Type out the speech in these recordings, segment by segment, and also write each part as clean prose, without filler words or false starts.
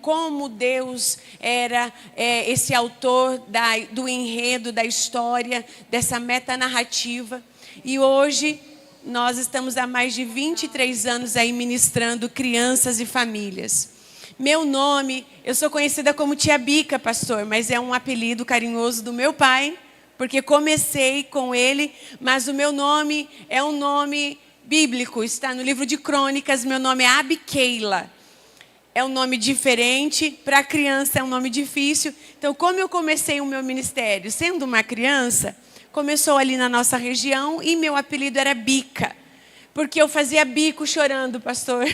como Deus era esse autor do enredo, da história, dessa metanarrativa. E hoje nós estamos há mais de 23 anos aí ministrando crianças e famílias. Meu nome, eu sou conhecida como Tia Bica, pastor, mas é um apelido carinhoso do meu pai, porque comecei com ele, mas o meu nome é um nome bíblico, está no livro de Crônicas, meu nome é Abiqueila. É um nome diferente, para a criança é um nome difícil. Então, como eu comecei o meu ministério sendo uma criança, começou ali na nossa região e meu apelido era Bica, porque eu fazia bico chorando, pastor.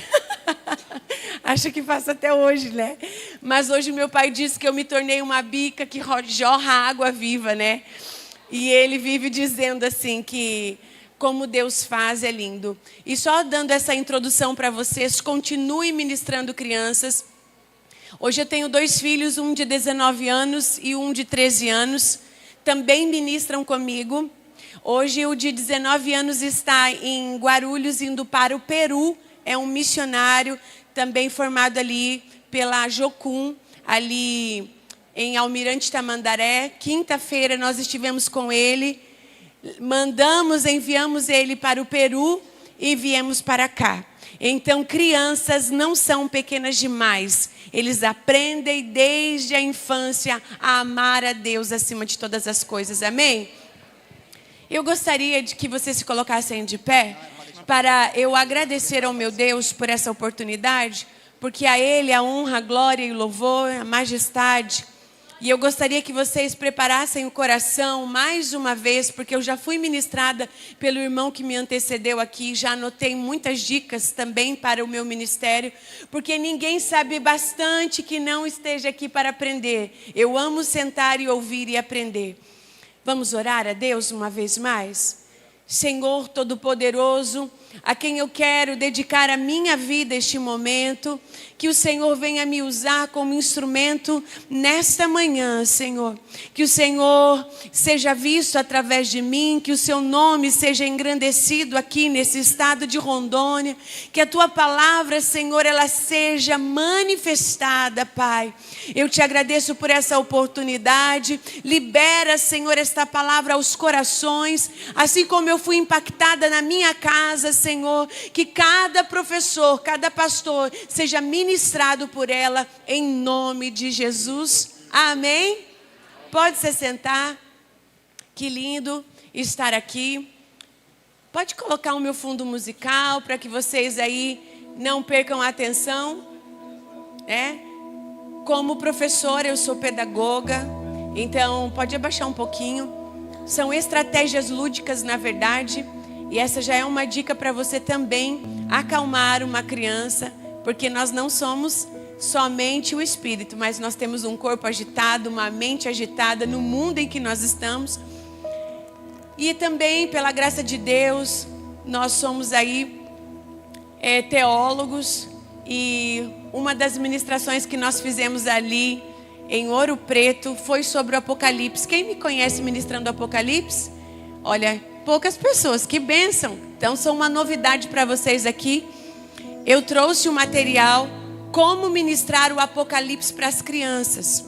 Acho que faço até hoje, né? Mas hoje meu pai disse que eu me tornei uma bica que jorra água viva, né? E ele vive dizendo assim que como Deus faz é lindo. E só dando essa introdução para vocês, continue ministrando crianças. Hoje eu tenho 2 filhos, um de 19 anos e um de 13 anos. Também ministram comigo. Hoje o de 19 anos está em Guarulhos, indo para o Peru. É um missionário, também formado ali pela Jocum, ali em Almirante Tamandaré. Quinta-feira nós estivemos com ele. Enviamos ele para o Peru e viemos para cá. Então, crianças não são pequenas demais. Eles aprendem desde a infância a amar a Deus acima de todas as coisas. Amém? Eu gostaria de que vocês se colocassem de pé para eu agradecer ao meu Deus por essa oportunidade, porque a Ele a honra, a glória e o louvor, a majestade. E eu gostaria que vocês preparassem o coração mais uma vez, porque eu já fui ministrada pelo irmão que me antecedeu aqui, já anotei muitas dicas também para o meu ministério, porque ninguém sabe bastante que não esteja aqui para aprender. Eu amo sentar e ouvir e aprender. Vamos orar a Deus uma vez mais? Senhor Todo-Poderoso, a quem eu quero dedicar a minha vida este momento, que o Senhor venha me usar como instrumento nesta manhã, Senhor. Que o Senhor seja visto através de mim, que o seu nome seja engrandecido aqui nesse estado de Rondônia, que a tua palavra, Senhor, ela seja manifestada, Pai. Eu te agradeço por essa oportunidade. Libera, Senhor, esta palavra aos corações, assim como eu fui impactada na minha casa, Senhor, que cada professor, cada pastor seja ministrado por ela em nome de Jesus. Amém? Pode se sentar. Que lindo estar aqui. Pode colocar o meu fundo musical para que vocês aí não percam a atenção. Como professora, eu sou pedagoga, então pode abaixar um pouquinho. São estratégias lúdicas, na verdade, e essa já é uma dica para você também acalmar uma criança, porque nós não somos somente o espírito, mas nós temos um corpo agitado, uma mente agitada no mundo em que nós estamos. E também, pela graça de Deus, nós somos aí teólogos, e uma das ministrações que nós fizemos ali em Ouro Preto foi sobre o Apocalipse. Quem me conhece ministrando o Apocalipse? Olha, poucas pessoas, que bênção. Então, são uma novidade para vocês aqui. Eu trouxe o material como ministrar o Apocalipse para as crianças.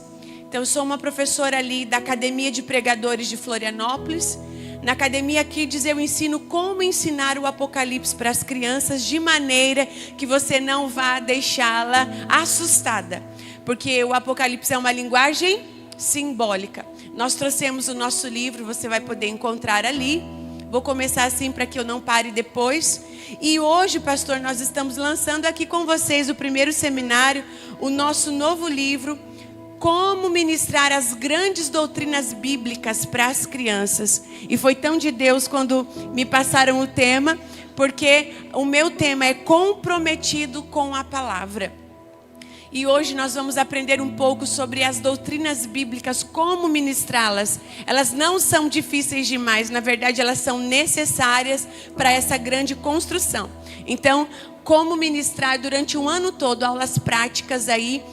Então, eu sou uma professora ali da Academia de Pregadores de Florianópolis. Na Academia Kids eu ensino como ensinar o Apocalipse para as crianças de maneira que você não vá deixá-la assustada. Porque o Apocalipse é uma linguagem simbólica. Nós trouxemos o nosso livro, você vai poder encontrar ali. Vou começar assim para que eu não pare depois. E hoje, pastor, nós estamos lançando aqui com vocês o primeiro seminário, o nosso novo livro, Como Ministrar as Grandes Doutrinas Bíblicas para as Crianças. E foi tão de Deus quando me passaram o tema, porque o meu tema é comprometido com a palavra. E hoje nós vamos aprender um pouco sobre as doutrinas bíblicas, como ministrá-las. Elas não são difíceis demais, na verdade elas são necessárias para essa grande construção. Então, como ministrar durante um ano todo, aulas práticas aí,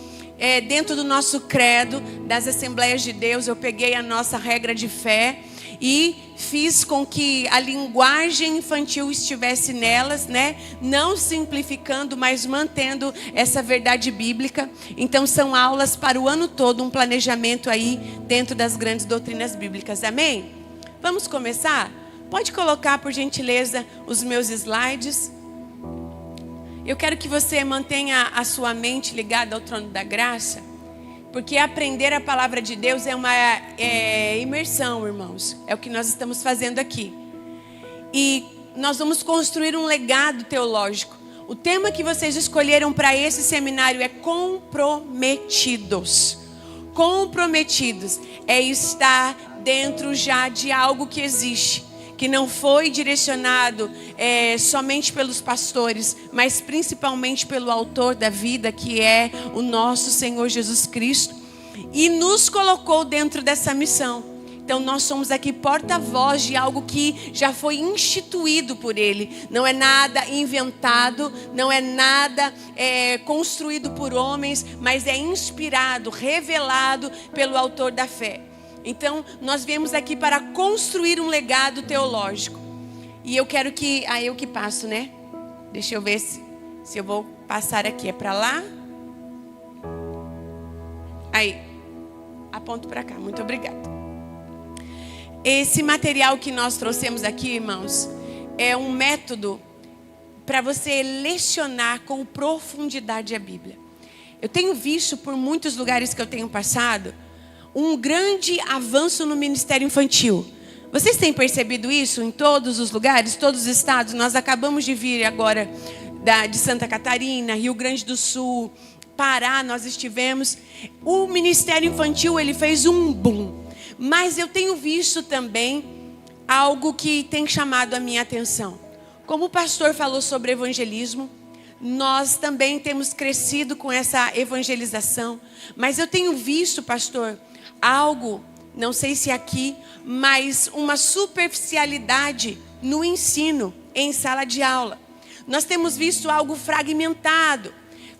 dentro do nosso credo, das Assembleias de Deus. Eu peguei a nossa regra de fé e fiz com que a linguagem infantil estivesse nelas, né? Não simplificando, mas mantendo essa verdade bíblica. Então são aulas para o ano todo, um planejamento aí dentro das grandes doutrinas bíblicas. Amém? Vamos começar? Pode colocar, por gentileza, os meus slides. Eu quero que você mantenha a sua mente ligada ao trono da graça. Porque aprender a palavra de Deus é uma imersão, irmãos. É o que nós estamos fazendo aqui. E nós vamos construir um legado teológico. O tema que vocês escolheram para esse seminário é comprometidos. Comprometidos é estar dentro já de algo que existe. Que não foi direcionado somente pelos pastores, mas principalmente pelo autor da vida, que é o nosso Senhor Jesus Cristo, e nos colocou dentro dessa missão. Então nós somos aqui porta-voz de algo que já foi instituído por Ele. Não é nada inventado, não é nada construído por homens, mas é inspirado, revelado pelo autor da fé. Então, nós viemos aqui para construir um legado teológico. E eu quero que... eu que passo, né? Deixa eu ver se eu vou passar aqui. É para lá? Aí. Aponto para cá. Muito obrigada. Esse material que nós trouxemos aqui, irmãos, é um método para você lecionar com profundidade a Bíblia. Eu tenho visto por muitos lugares que eu tenho passado um grande avanço no ministério infantil. Vocês têm percebido isso em todos os lugares, todos os estados? Nós acabamos de vir agora de Santa Catarina, Rio Grande do Sul, Pará, nós estivemos. O ministério infantil, ele fez um boom. Mas eu tenho visto também algo que tem chamado a minha atenção. Como o pastor falou sobre evangelismo, nós também temos crescido com essa evangelização. Mas eu tenho visto, pastor, algo, não sei se aqui, mas uma superficialidade no ensino em sala de aula. Nós temos visto algo fragmentado,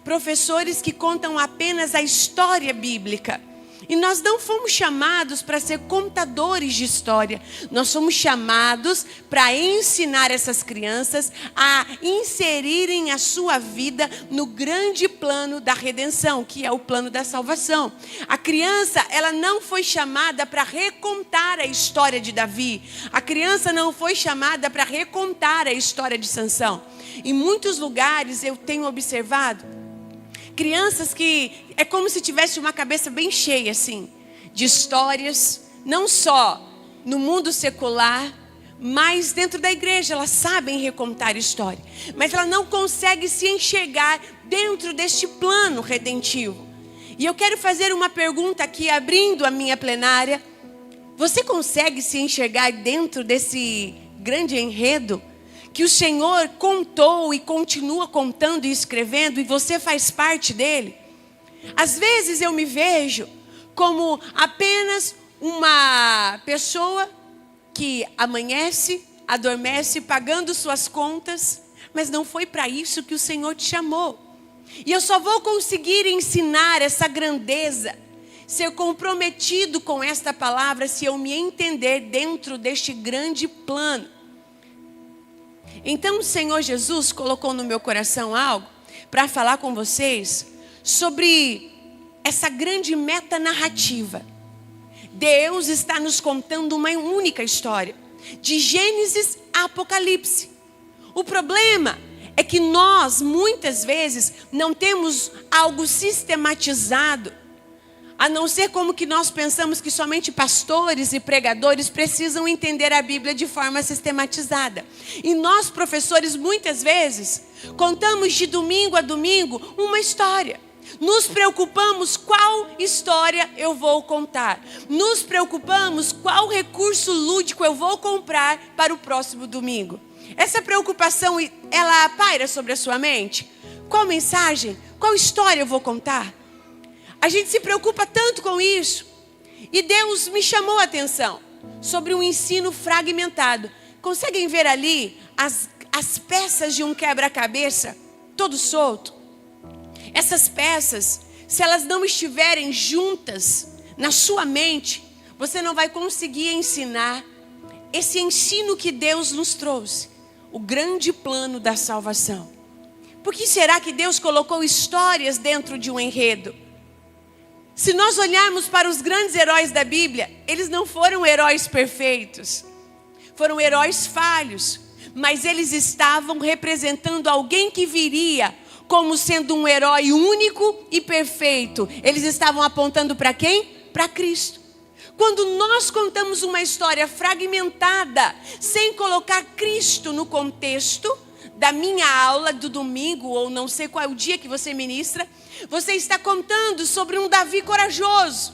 professores que contam apenas a história bíblica. E nós não fomos chamados para ser contadores de história. Nós fomos chamados para ensinar essas crianças a inserirem a sua vida no grande plano da redenção, que é o plano da salvação. A criança, ela não foi chamada para recontar a história de Davi. A criança não foi chamada para recontar a história de Sansão. Em muitos lugares eu tenho observado crianças que é como se tivesse uma cabeça bem cheia, assim, de histórias, não só no mundo secular, mas dentro da igreja. Elas sabem recontar história, mas ela não consegue se enxergar dentro deste plano redentivo. E eu quero fazer uma pergunta aqui, abrindo a minha plenária. Você consegue se enxergar dentro desse grande enredo que o Senhor contou e continua contando e escrevendo, e você faz parte dele? Às vezes eu me vejo como apenas uma pessoa que amanhece, adormece, pagando suas contas, mas não foi para isso que o Senhor te chamou. E eu só vou conseguir ensinar essa grandeza, ser comprometido com esta palavra, se eu me entender dentro deste grande plano. Então o Senhor Jesus colocou no meu coração algo para falar com vocês sobre essa grande metanarrativa. Deus está nos contando uma única história, de Gênesis a Apocalipse. O problema é que nós, muitas vezes, não temos algo sistematizado, a não ser como que nós pensamos que somente pastores e pregadores precisam entender a Bíblia de forma sistematizada. E nós, professores, muitas vezes, contamos de domingo a domingo uma história. Nos preocupamos qual história eu vou contar. Nos preocupamos qual recurso lúdico eu vou comprar para o próximo domingo. Essa preocupação, ela paira sobre a sua mente? Qual mensagem, qual história eu vou contar? A gente se preocupa tanto com isso. E Deus me chamou a atenção sobre um ensino fragmentado. Conseguem ver ali as peças de um quebra-cabeça todo solto? Essas peças, se elas não estiverem juntas na sua mente, você não vai conseguir ensinar esse ensino que Deus nos trouxe, o grande plano da salvação. Por que será que Deus colocou histórias dentro de um enredo? Se nós olharmos para os grandes heróis da Bíblia, eles não foram heróis perfeitos, foram heróis falhos, mas eles estavam representando alguém que viria como sendo um herói único e perfeito. Eles estavam apontando para quem? Para Cristo. Quando nós contamos uma história fragmentada, sem colocar Cristo no contexto da minha aula do domingo, ou não sei qual é o dia que você ministra, você está contando sobre um Davi corajoso.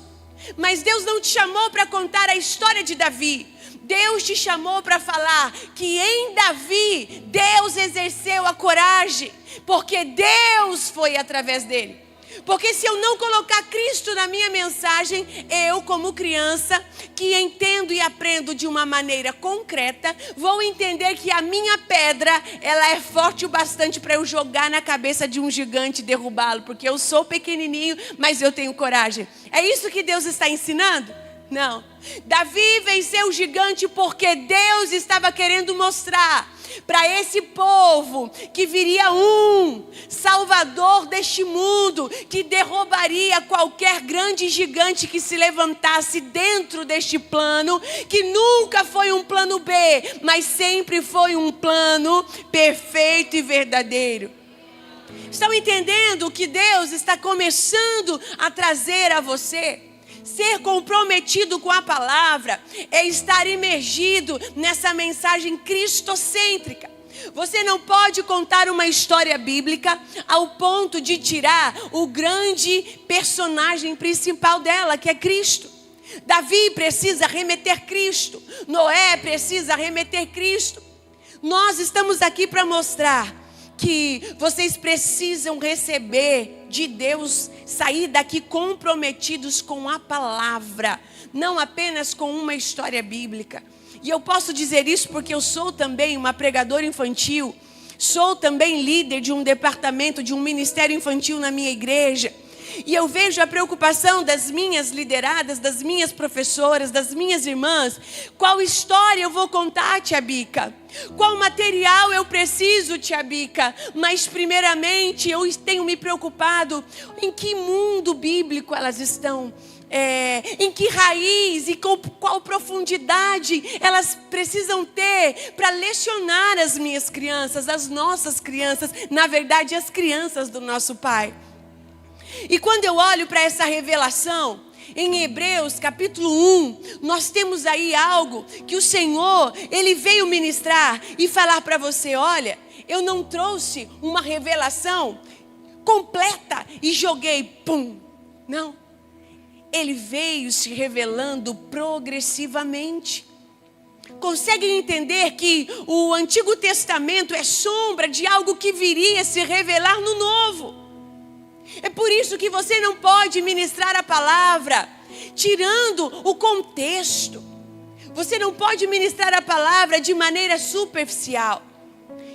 Mas Deus não te chamou para contar a história de Davi. Deus te chamou para falar que em Davi, Deus exerceu a coragem, porque Deus foi através dele. Porque se eu não colocar Cristo na minha mensagem, eu, como criança, que entendo e aprendo de uma maneira concreta, vou entender que a minha pedra, ela é forte o bastante para eu jogar na cabeça de um gigante e derrubá-lo, porque eu sou pequenininho, mas eu tenho coragem. É isso que Deus está ensinando? Não. Davi venceu o gigante porque Deus estava querendo mostrar para esse povo que viria um Salvador deste mundo, que derrubaria qualquer grande gigante que se levantasse dentro deste plano, que nunca foi um plano B, mas sempre foi um plano perfeito e verdadeiro. Estão entendendo o que Deus está começando a trazer a você? Ser comprometido com a palavra é estar imergido nessa mensagem cristocêntrica. Você não pode contar uma história bíblica ao ponto de tirar o grande personagem principal dela, que é Cristo. Davi precisa remeter Cristo. Noé precisa remeter Cristo. Nós estamos aqui para mostrar que vocês precisam receber de Deus, sair daqui comprometidos com a palavra, não apenas com uma história bíblica. E eu posso dizer isso porque eu sou também uma pregadora infantil, sou também líder de um departamento, de um ministério infantil na minha igreja. E eu vejo a preocupação das minhas lideradas, das minhas professoras, das minhas irmãs. Qual história eu vou contar, tia Bica? Qual material eu preciso, tia Bica? Mas primeiramente eu tenho me preocupado em que mundo bíblico elas estão, em que raiz e com qual profundidade elas precisam ter para lecionar as minhas crianças, as nossas crianças, na verdade as crianças do nosso Pai. E quando eu olho para essa revelação, em Hebreus capítulo 1, nós temos aí algo que o Senhor, Ele veio ministrar e falar para você: olha, eu não trouxe uma revelação completa e joguei, pum. Não, Ele veio se revelando progressivamente. Conseguem entender que o Antigo Testamento é sombra de algo que viria a se revelar no Novo? É por isso que você não pode ministrar a palavra tirando o contexto. Você não pode ministrar a palavra de maneira superficial.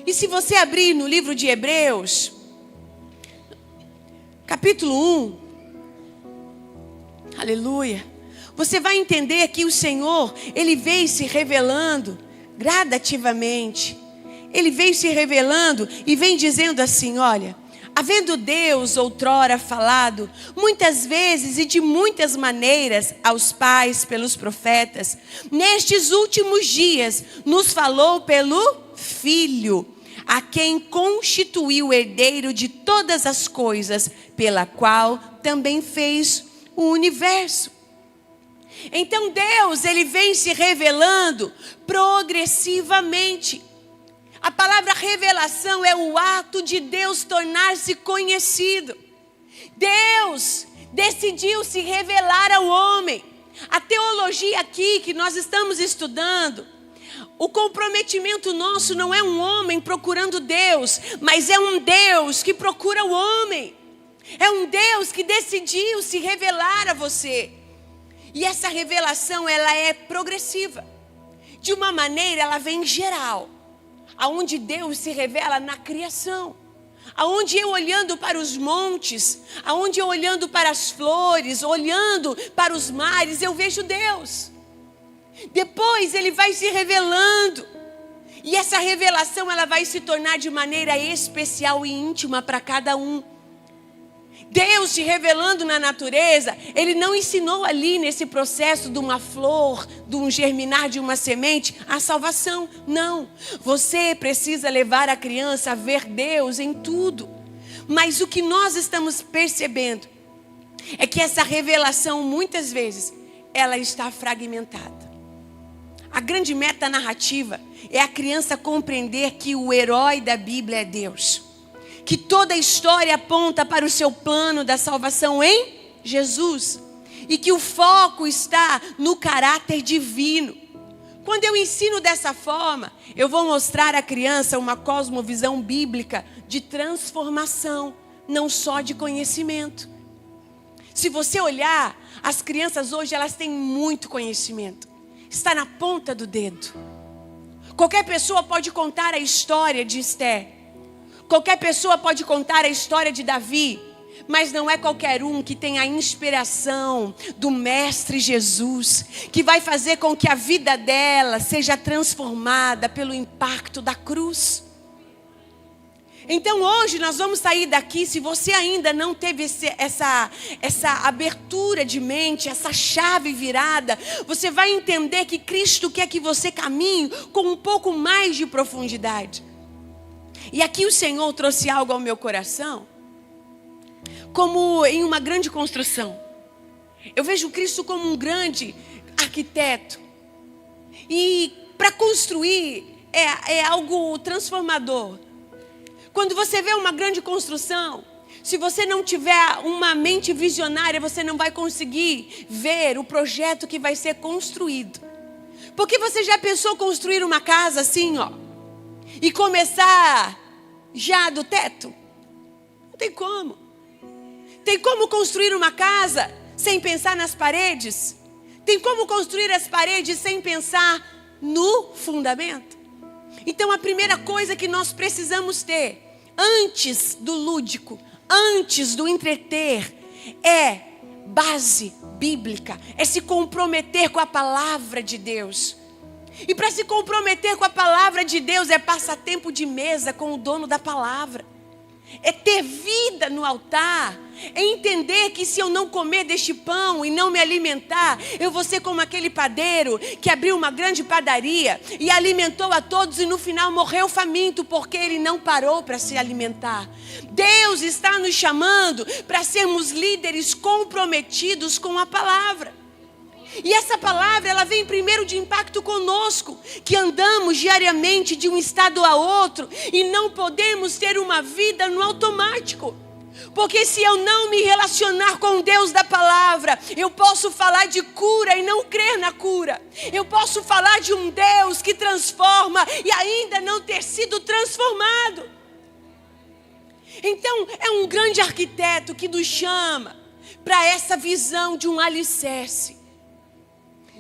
E se você abrir no livro de Hebreus, capítulo 1, aleluia, você vai entender que o Senhor, Ele veio se revelando gradativamente. Ele veio se revelando e vem dizendo assim: olha, havendo Deus outrora falado, muitas vezes e de muitas maneiras, aos pais pelos profetas, nestes últimos dias nos falou pelo Filho, a quem constituiu o herdeiro de todas as coisas, pela qual também fez o universo. Então Deus, Ele vem se revelando progressivamente. A palavra revelação é o ato de Deus tornar-se conhecido. Deus decidiu se revelar ao homem. A teologia aqui que nós estamos estudando, o comprometimento nosso não é um homem procurando Deus, mas é um Deus que procura o homem. É um Deus que decidiu se revelar a você. E essa revelação, ela é progressiva. De uma maneira, ela vem geral. Aonde Deus se revela na criação, aonde eu olhando para os montes, aonde eu olhando para as flores, olhando para os mares, eu vejo Deus. Depois ele vai se revelando. E essa revelação ela vai se tornar de maneira especial e íntima para cada um. Deus se revelando na natureza, Ele não ensinou ali nesse processo de uma flor, de um germinar de uma semente, a salvação. Não. Você precisa levar a criança a ver Deus em tudo. Mas o que nós estamos percebendo é que essa revelação, muitas vezes, ela está fragmentada. A grande meta narrativa é a criança compreender que o herói da Bíblia é Deus. Que toda a história aponta para o seu plano da salvação em Jesus. E que o foco está no caráter divino. Quando eu ensino dessa forma, eu vou mostrar à criança uma cosmovisão bíblica de transformação, não só de conhecimento. Se você olhar, as crianças hoje elas têm muito conhecimento. Está na ponta do dedo. Qualquer pessoa pode contar a história de Esther. Qualquer pessoa pode contar a história de Davi. Mas não é qualquer um que tem a inspiração do Mestre Jesus, que vai fazer com que a vida dela seja transformada pelo impacto da cruz. Então hoje nós vamos sair daqui, se você ainda não teve essa abertura de mente, essa chave virada, você vai entender que Cristo quer que você caminhe com um pouco mais de profundidade. E aqui o Senhor trouxe algo ao meu coração, como em uma grande construção. Eu vejo Cristo como um grande arquiteto. E para construir é algo transformador. Quando você vê uma grande construção, se você não tiver uma mente visionária, você não vai conseguir ver o projeto que vai ser construído. Porque você já pensou construir uma casa assim, ó, e começar já do teto? Não tem como. Tem como construir uma casa sem pensar nas paredes? Tem como construir as paredes sem pensar no fundamento? Então a primeira coisa que nós precisamos ter, antes do lúdico, antes do entreter, é base bíblica, é se comprometer com a palavra de Deus. E para se comprometer com a palavra de Deus é passar tempo de mesa com o dono da palavra. É ter vida no altar. É entender que se eu não comer deste pão e não me alimentar, eu vou ser como aquele padeiro que abriu uma grande padaria e alimentou a todos e no final morreu faminto porque ele não parou para se alimentar. Deus está nos chamando para sermos líderes comprometidos com a palavra. E essa palavra, ela vem primeiro de impacto conosco, que andamos diariamente de um estado a outro e não podemos ter uma vida no automático. Porque se eu não me relacionar com Deus da palavra, eu posso falar de cura e não crer na cura. Eu posso falar de um Deus que transforma e ainda não ter sido transformado. Então, é um grande arquiteto que nos chama para essa visão de um alicerce.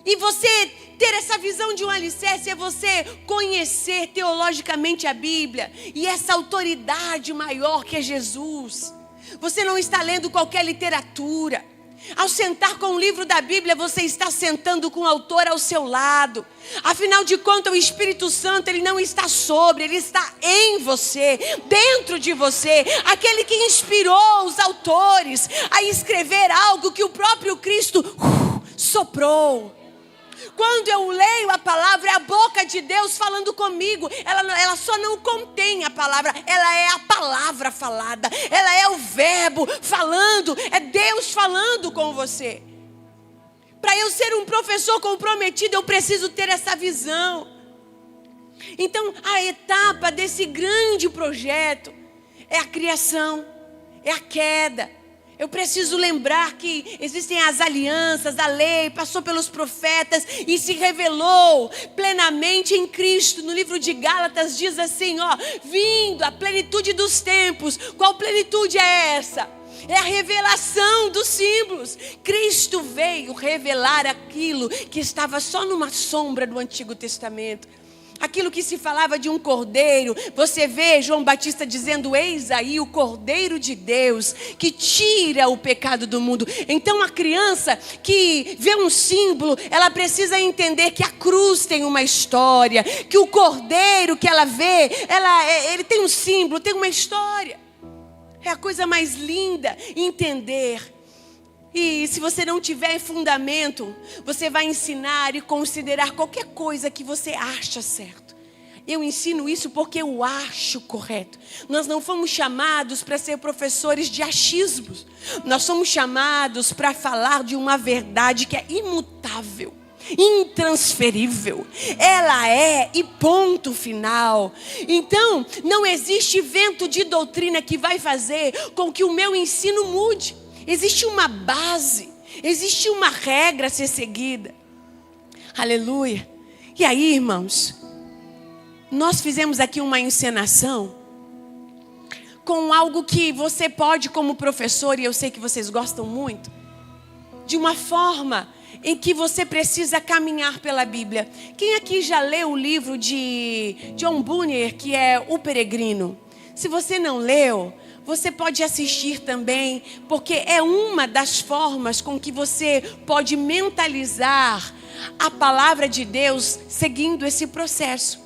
E você ter essa visão de um alicerce é você conhecer teologicamente a Bíblia e essa autoridade maior que é Jesus. Você não está lendo qualquer literatura. Ao sentar com o livro da Bíblia, você está sentando com o autor ao seu lado. Afinal de contas, o Espírito Santo, ele não está sobre, ele está em você, dentro de você. Aquele que inspirou os autores a escrever algo que o próprio Cristo soprou. Quando eu leio a palavra, é a boca de Deus falando comigo. Ela só não contém a palavra, ela é a palavra falada. Ela é o verbo falando, é Deus falando com você. Para eu ser um professor comprometido, eu preciso ter essa visão. Então, a etapa desse grande projeto é a criação, é a queda. Eu preciso lembrar que existem as alianças, a lei, passou pelos profetas e se revelou plenamente em Cristo. No livro de Gálatas diz assim, ó, vindo a plenitude dos tempos. Qual plenitude é essa? É a revelação dos símbolos. Cristo veio revelar aquilo que estava só numa sombra do Antigo Testamento. aquilo que se falava de um cordeiro. Você vê João Batista dizendo: eis aí o Cordeiro de Deus que tira o pecado do mundo. Então a criança que vê um símbolo, ela precisa entender que a cruz tem uma história, que o cordeiro que ela vê, ele tem um símbolo, tem uma história. É a coisa mais linda entender. E se você não tiver fundamento, você vai ensinar e considerar qualquer coisa que você acha certo. Eu ensino isso porque eu acho correto. Nós não fomos chamados para ser professores de achismos. Nós somos chamados para falar de uma verdade que é imutável, intransferível. Ela é e ponto final. Então, não existe vento de doutrina que vai fazer com que o meu ensino mude. Existe uma base, existe uma regra a ser seguida. Aleluia. E aí, irmãos, nós fizemos aqui uma encenação com algo que você pode, como professor, e eu sei que vocês gostam muito, de uma forma em que você precisa caminhar pela Bíblia. Quem aqui já leu o livro de John Bunyan, que é O Peregrino? Se você não leu, você pode assistir também, porque é uma das formas com que você pode mentalizar a palavra de Deus seguindo esse processo.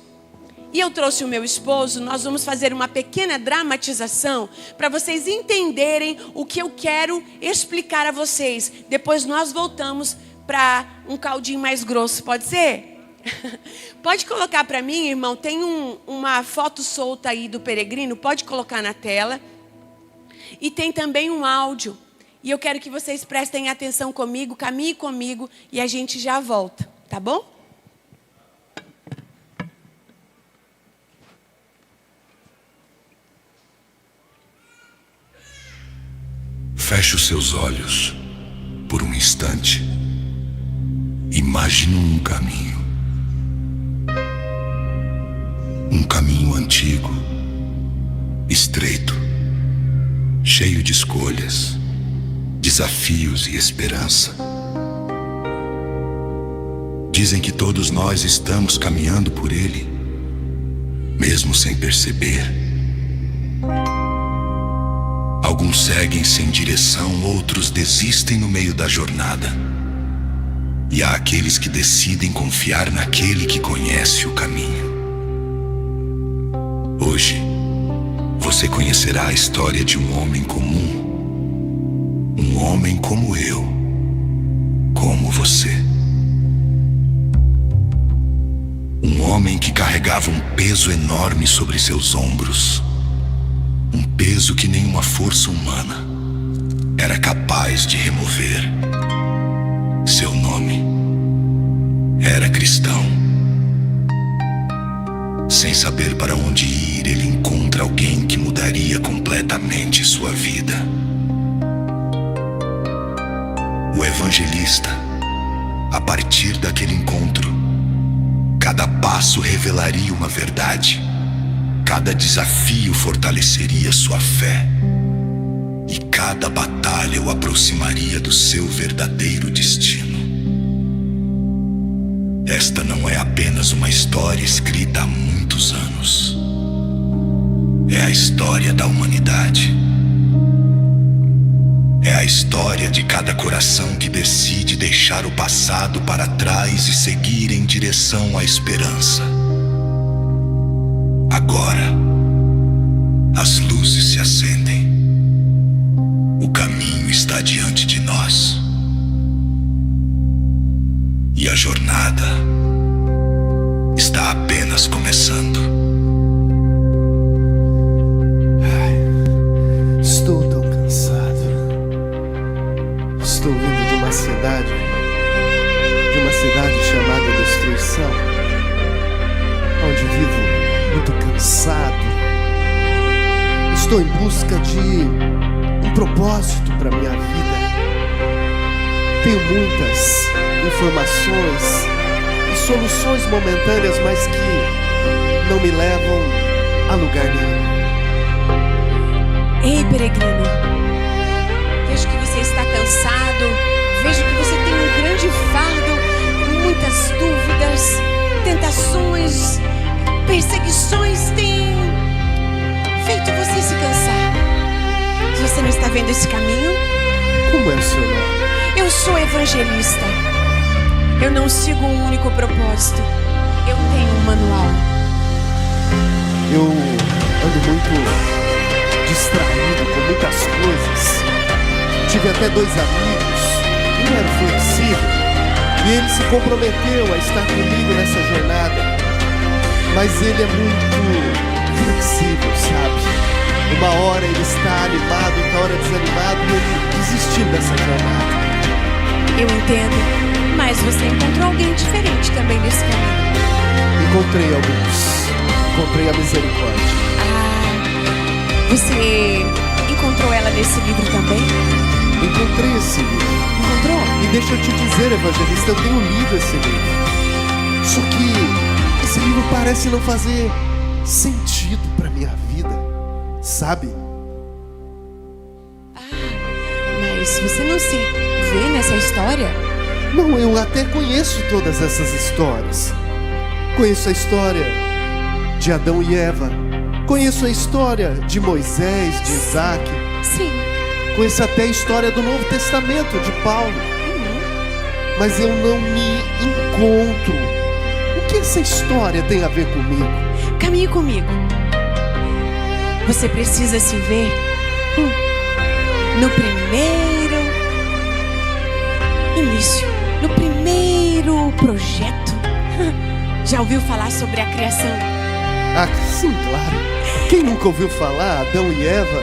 E eu trouxe o meu esposo, nós vamos fazer uma pequena dramatização para vocês entenderem o que eu quero explicar a vocês. Depois nós voltamos para um caldinho mais grosso, pode ser? Pode colocar para mim, irmão, tem uma foto solta aí do peregrino, pode colocar na tela. E tem também um áudio. E eu quero que vocês prestem atenção comigo, caminhem comigo e a gente já volta, tá bom? Feche os seus olhos por um instante. Imagine um caminho. Um caminho antigo, estreito, cheio de escolhas, desafios e esperança. Dizem que todos nós estamos caminhando por ele, mesmo sem perceber. Alguns seguem sem direção, outros desistem no meio da jornada. E há aqueles que decidem confiar naquele que conhece o caminho. Hoje, você conhecerá a história de um homem comum. Um homem como eu, como você. Um homem que carregava um peso enorme sobre seus ombros. Um peso que nenhuma força humana era capaz de remover. Seu nome era cristão. Sem saber para onde ir, ele encontra alguém que mudaria completamente sua vida. O evangelista, a partir daquele encontro, cada passo revelaria uma verdade. Cada desafio fortaleceria sua fé. E cada batalha o aproximaria do seu verdadeiro destino. Esta não é apenas uma história escrita há muitos anos. É a história da humanidade. É a história de cada coração que decide deixar o passado para trás e seguir em direção à esperança. Agora, as luzes se acendem. O caminho está diante de nós. E a jornada está apenas começando. Estou tão cansado. Estou vindo de uma cidade chamada Destruição, onde vivo muito cansado. Estou em busca de um propósito para minha vida. Tenho muitas informações e soluções momentâneas, mas que não me levam a lugar nenhum. Ei, peregrino, vejo que você está cansado, vejo que você tem um grande fardo, muitas dúvidas, tentações, vivendo esse caminho. Como é o seu nome? Eu sou evangelista. Eu não sigo um único propósito. Eu tenho um manual. Eu ando muito distraído com muitas coisas. Tive até 2 amigos. Um era flexível e ele se comprometeu a estar comigo nessa jornada. Mas ele é muito flexível, sabe? Uma hora ele está animado, outra hora desanimado, e ele desistiu dessa jornada. Eu entendo. Mas você encontrou alguém diferente também nesse caminho. Encontrei alguns. Encontrei a misericórdia. Você encontrou ela nesse livro também? Encontrei esse livro. Encontrou? E deixa eu te dizer, evangelista, eu tenho lido esse livro. Só que esse livro parece não fazer sentido para minha vida, sabe? Mas você não se vê nessa história? Não, eu até conheço todas essas histórias. Conheço a história de Adão e Eva. Conheço a história de Moisés, de Isaac. Sim. Conheço até a história do Novo Testamento, de Paulo. Mas eu não me encontro. O que essa história tem a ver comigo? Caminhe comigo. Você precisa se ver no primeiro início, no primeiro projeto. Já ouviu falar sobre a criação? Ah, sim, claro. Quem nunca ouviu falar Adão e Eva?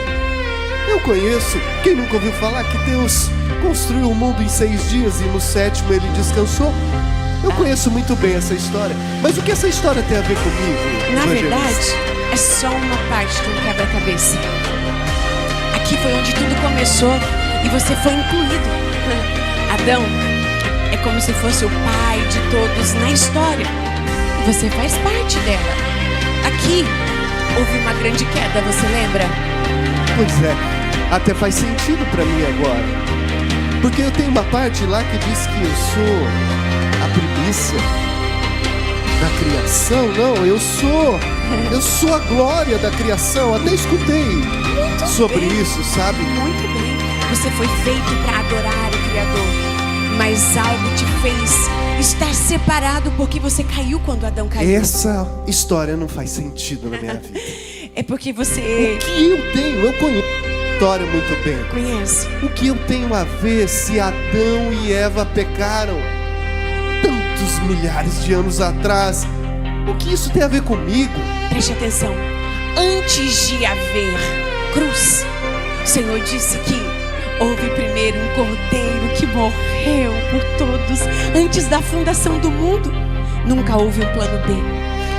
Eu conheço. Quem nunca ouviu falar que Deus construiu o mundo em 6 dias e no 7º ele descansou? Eu conheço muito bem essa história. Mas o que essa história tem a ver comigo? Na verdade, é só uma parte de um quebra-cabeça. Aqui foi onde tudo começou e você foi incluído. Adão é como se fosse o pai de todos na história. Você faz parte dela. Aqui houve uma grande queda, você lembra? Pois é, até faz sentido pra mim agora. Porque eu tenho uma parte lá que diz que eu sou a primícia da criação. Não, eu sou a glória da criação. Até escutei Muito sobre bem. isso, sabe? Muito bem. Você foi feito para adorar o Criador. Mas algo te fez estar separado porque você caiu quando Adão caiu. Essa história não faz sentido na minha vida. É porque você O que eu tenho? Eu conheço a história muito bem. conhece. O que eu tenho a ver se Adão e Eva pecaram tantos milhares de anos atrás? O que isso tem a ver comigo? Preste atenção. Antes de haver cruz, o Senhor disse que houve primeiro um cordeiro que morreu por todos antes da fundação do mundo. Nunca houve um plano B.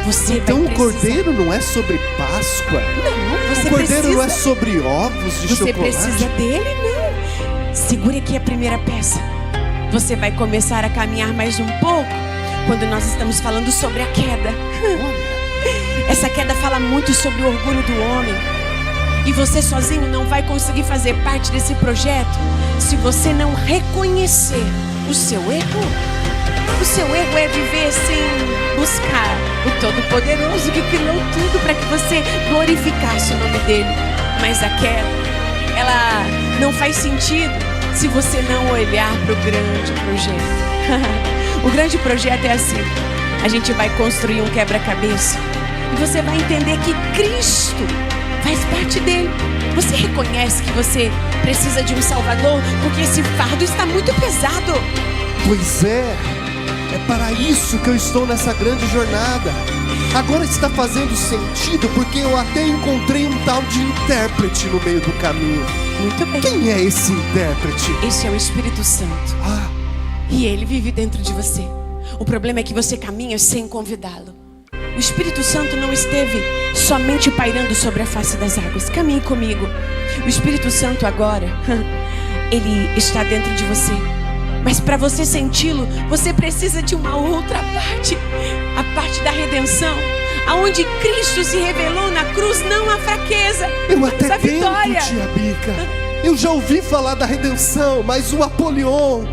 Você Então vai o precisar... cordeiro não é sobre Páscoa? Não, você O cordeiro precisa... não é sobre ovos de Você chocolate? precisa dele? Não. Segure aqui a primeira peça. Você vai começar a caminhar mais um pouco quando nós estamos falando sobre a queda. Essa queda fala muito sobre o orgulho do homem. E você sozinho não vai conseguir fazer parte desse projeto se você não reconhecer o seu erro. O seu erro é viver sem buscar o Todo-Poderoso que criou tudo para que você glorificasse o nome dele. Mas a queda, ela não faz sentido se você não olhar para o grande projeto. O grande projeto é assim: a gente vai construir um quebra-cabeça e você vai entender que Cristo faz parte dele. Você reconhece que você precisa de um Salvador porque esse fardo está muito pesado. Pois é para isso que eu estou nessa grande jornada. Agora está fazendo sentido porque eu até encontrei um tal de intérprete no meio do caminho. Muito bem. Quem é esse intérprete? Esse é o Espírito Santo. E ele vive dentro de você. O problema é que você caminha sem convidá-lo. O Espírito Santo não esteve somente pairando sobre a face das águas. Caminhe comigo. O Espírito Santo agora, ele está dentro de você. Mas para você senti-lo, você precisa de uma outra parte. A parte da redenção, aonde Cristo se revelou na cruz, não a fraqueza, Eu mas até a vitória. tento, tia Bica. Eu já ouvi falar da redenção, mas o Apolion,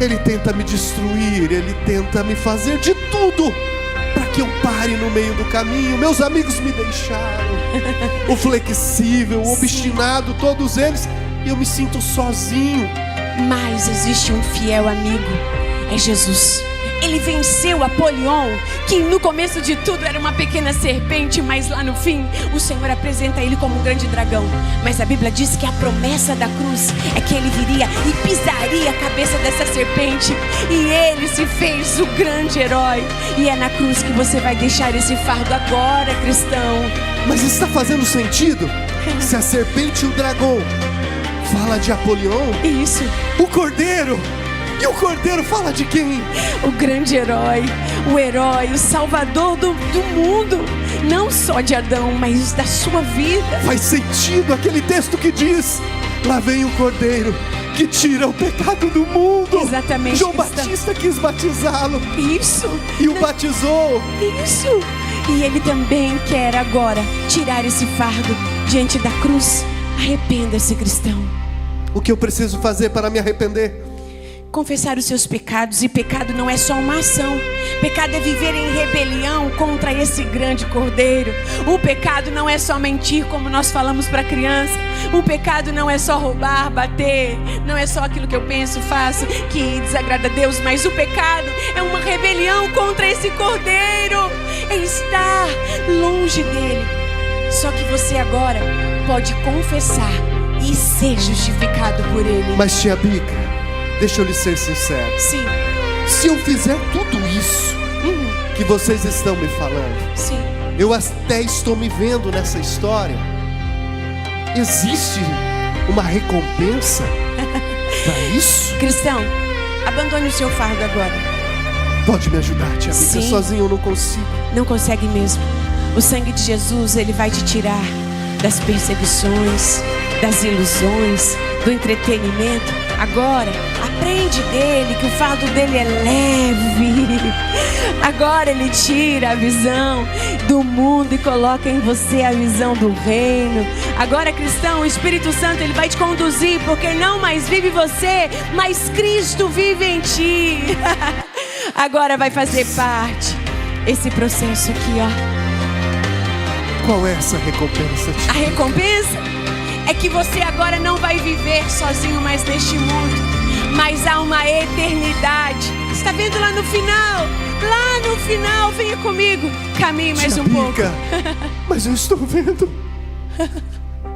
ele tenta me destruir, ele tenta me fazer de tudo para que eu pare no meio do caminho. Meus amigos me deixaram. O flexível, o obstinado, todos eles e eu me sinto sozinho. Mas existe um fiel amigo, é Jesus. Ele venceu Apolion, que no começo de tudo era uma pequena serpente, mas lá no fim o Senhor apresenta ele como um grande dragão. Mas a Bíblia diz que a promessa da cruz é que ele viria e pisaria a cabeça dessa serpente, e ele se fez o grande herói. E é na cruz que você vai deixar esse fardo agora, cristão. Mas está fazendo sentido? Se a serpente e o dragão fala de Apolion, Isso. o cordeiro, e o cordeiro fala de quem? O grande herói, o salvador do mundo. Não só de Adão, mas da sua vida. Faz sentido aquele texto que diz: lá vem o cordeiro que tira o pecado do mundo. Exatamente, João cristão. Batista quis batizá-lo Isso. e o batizou. Isso. E ele também quer agora tirar esse fardo diante da cruz. Arrependa-se, cristão. O que eu preciso fazer para me arrepender? Confessar os seus pecados. E pecado não é só uma ação. Pecado é viver em rebelião contra esse grande cordeiro. O pecado não é só mentir, como nós falamos para criança. O pecado não é só roubar, bater. Não é só aquilo que eu penso, faço, que desagrada a Deus. Mas o pecado é uma rebelião contra esse cordeiro. É estar longe dele. Só que você agora pode confessar e ser justificado por ele. Mas tia Bica, deixa eu lhe ser sincero. Sim. Se eu fizer tudo isso que vocês estão me falando, Sim. eu até estou me vendo nessa história. Existe uma recompensa para isso? Cristão, abandone o seu fardo agora. Pode me ajudar, tia Bica? Sim. Sozinho eu não consigo. Não consegue mesmo. O sangue de Jesus, ele vai te tirar das perseguições, das ilusões, do entretenimento. Agora, aprende dele, que o fardo dele é leve. Agora ele tira a visão do mundo e coloca em você a visão do reino. Agora, cristão, o Espírito Santo, ele vai te conduzir, porque não mais vive você, mas Cristo vive em ti. Agora vai fazer parte esse processo aqui, ó. Qual é essa recompensa, tia? A recompensa é que você agora não vai viver sozinho mais neste mundo, mas há uma eternidade. Está vendo lá no final? Lá no final, venha comigo. Caminhe mais Tia um pouco. Bica, mas eu estou vendo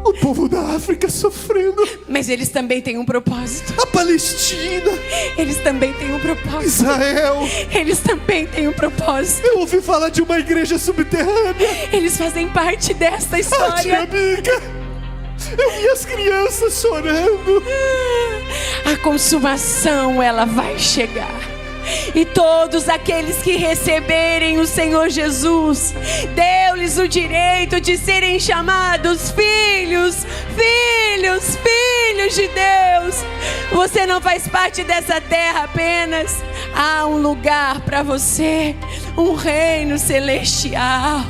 o povo da África sofrendo. Mas eles também têm um propósito. A Palestina, Eles também têm um propósito. Israel. Eles também têm um propósito. Eu ouvi falar de uma igreja subterrânea. Eles fazem parte desta Ah, tia história. Bica, eu vi as crianças chorando. A consumação, ela vai chegar. E todos aqueles que receberem o Senhor Jesus, deu-lhes o direito de serem chamados filhos, filhos, filhos de Deus. Você não faz parte dessa terra apenas. Há um lugar para você, um reino celestial.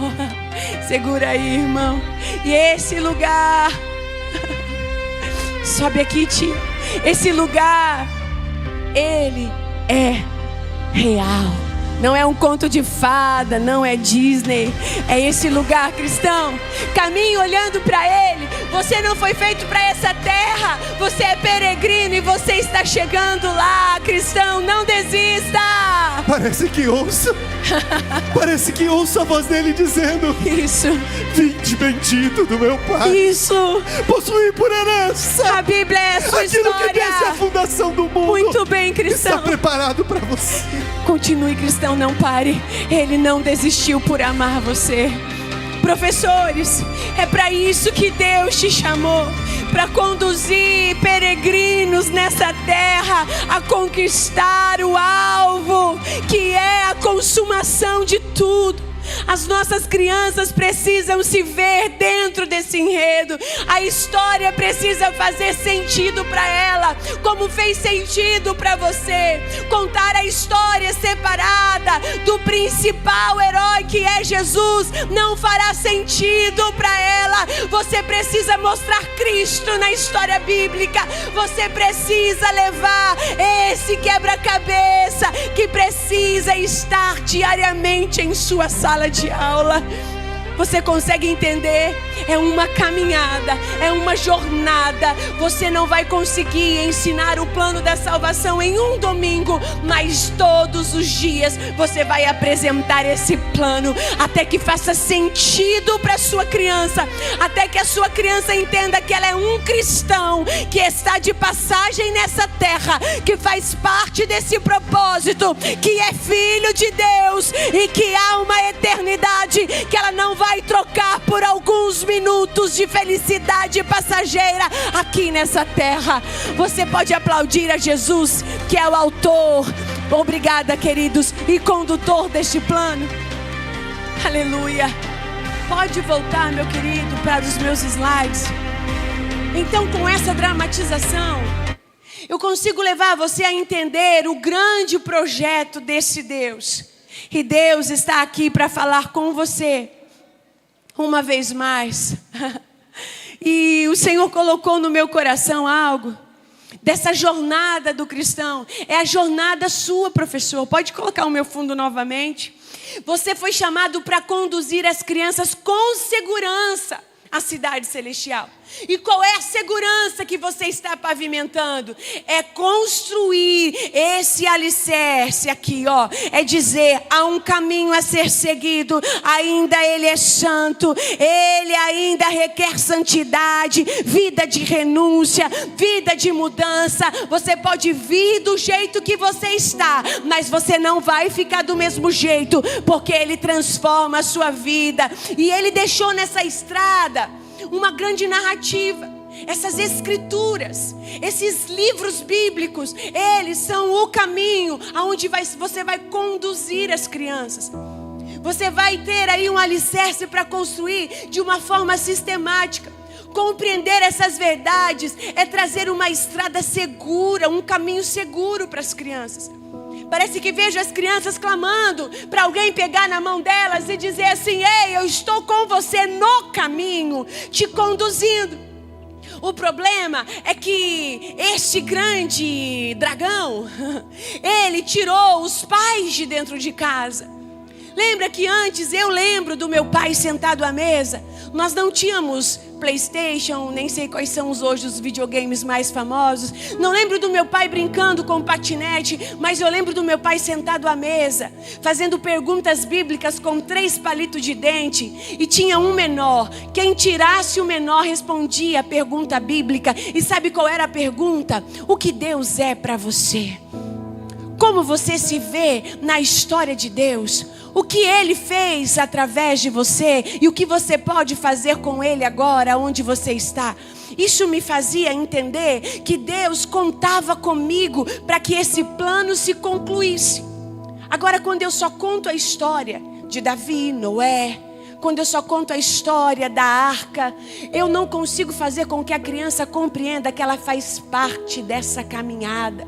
Segura aí, irmão. E esse lugar, sobe aqui, tio. Esse lugar, ele é real. Não é um conto de fada, não é Disney. É esse lugar, cristão. Caminhe olhando para ele. Você não foi feito para essa terra. Você é peregrino e você está chegando lá, cristão. Não desista. Parece que ouço a voz dele dizendo: Isso, vinde bendito do meu Pai, isso. possuir por herança A Bíblia é a sua aquilo que desde a história. fundação do mundo. Muito bem, Está cristão. preparado para você. Continue, cristão, não pare. Ele não desistiu por amar você. Professores, é para isso que Deus te chamou, para conduzir peregrinos nessa terra a conquistar o alvo, que é a consumação de tudo. As nossas crianças precisam se ver dentro desse enredo. A história precisa fazer sentido para ela, como fez sentido para você. Contar a história separada do principal herói, que é Jesus, não fará sentido para ela. Você precisa mostrar Cristo na história bíblica. Você precisa levar esse quebra-cabeça que precisa estar diariamente em sua sala de aula. Você consegue entender? É uma caminhada, é uma jornada. Você não vai conseguir ensinar o plano da salvação em um domingo, mas todos os dias você vai apresentar esse plano até que faça sentido para a sua criança, até que a sua criança entenda que ela é um cristão, que está de passagem nessa terra, que faz parte desse propósito, que é filho de Deus e que há uma eternidade que ela não vai trocar por alguns minutos de felicidade passageira aqui nessa terra. Você pode aplaudir a Jesus, que é o autor, obrigada, queridos, e condutor deste plano. Aleluia. Pode voltar, meu querido, para os meus slides. Então, com essa dramatização, eu consigo levar você a entender o grande projeto desse Deus. E Deus está aqui para falar com você uma vez mais. E o Senhor colocou no meu coração algo dessa jornada do cristão. É a jornada sua, professor. Pode colocar o meu fundo novamente. Você foi chamado para conduzir as crianças com segurança à cidade celestial. E qual é a segurança que você está pavimentando? É construir esse alicerce aqui, ó. É dizer, há um caminho a ser seguido, ainda ele é santo, ele ainda requer santidade, vida de renúncia, vida de mudança. Você pode vir do jeito que você está, mas você não vai ficar do mesmo jeito, porque ele transforma a sua vida. E ele deixou nessa estrada uma grande narrativa. Essas escrituras, esses livros bíblicos, eles são o caminho aonde você vai conduzir as crianças. Você vai ter aí um alicerce para construir de uma forma sistemática. Compreender essas verdades é trazer uma estrada segura, um caminho seguro para as crianças. Parece que vejo as crianças clamando para alguém pegar na mão delas e dizer assim: ei, eu estou com você no caminho, te conduzindo. O problema é que este grande dragão, ele tirou os pais de dentro de casa. Lembra que antes, eu lembro do meu pai sentado à mesa. Nós não tínhamos PlayStation, nem sei quais são hoje os videogames mais famosos. Não lembro do meu pai brincando com patinete, mas eu lembro do meu pai sentado à mesa, fazendo perguntas bíblicas com 3 palitos de dente. E tinha um menor. Quem tirasse o menor respondia a pergunta bíblica. E sabe qual era a pergunta? O que Deus é para você? Como você se vê na história de Deus? O que Ele fez através de você e o que você pode fazer com Ele agora, onde você está? Isso me fazia entender que Deus contava comigo para que esse plano se concluísse. Agora, quando eu só conto a história de Davi, Noé, quando eu só conto a história da arca, eu não consigo fazer com que a criança compreenda que ela faz parte dessa caminhada.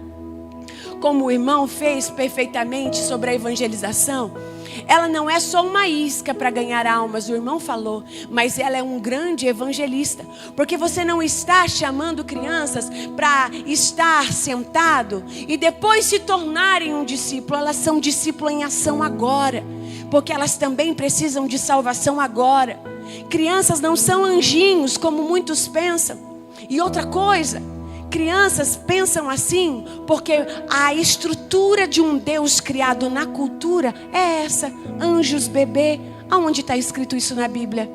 Como o irmão fez perfeitamente sobre a evangelização, ela não é só uma isca para ganhar almas, o irmão falou, mas ela é um grande evangelista, porque você não está chamando crianças para estar sentado e depois se tornarem um discípulo. Elas são discípulo em ação agora, porque elas também precisam de salvação agora. Crianças não são anjinhos como muitos pensam. E outra coisa, crianças pensam assim porque a estrutura de um Deus criado na cultura é essa: anjos bebê. Aonde está escrito isso na Bíblia?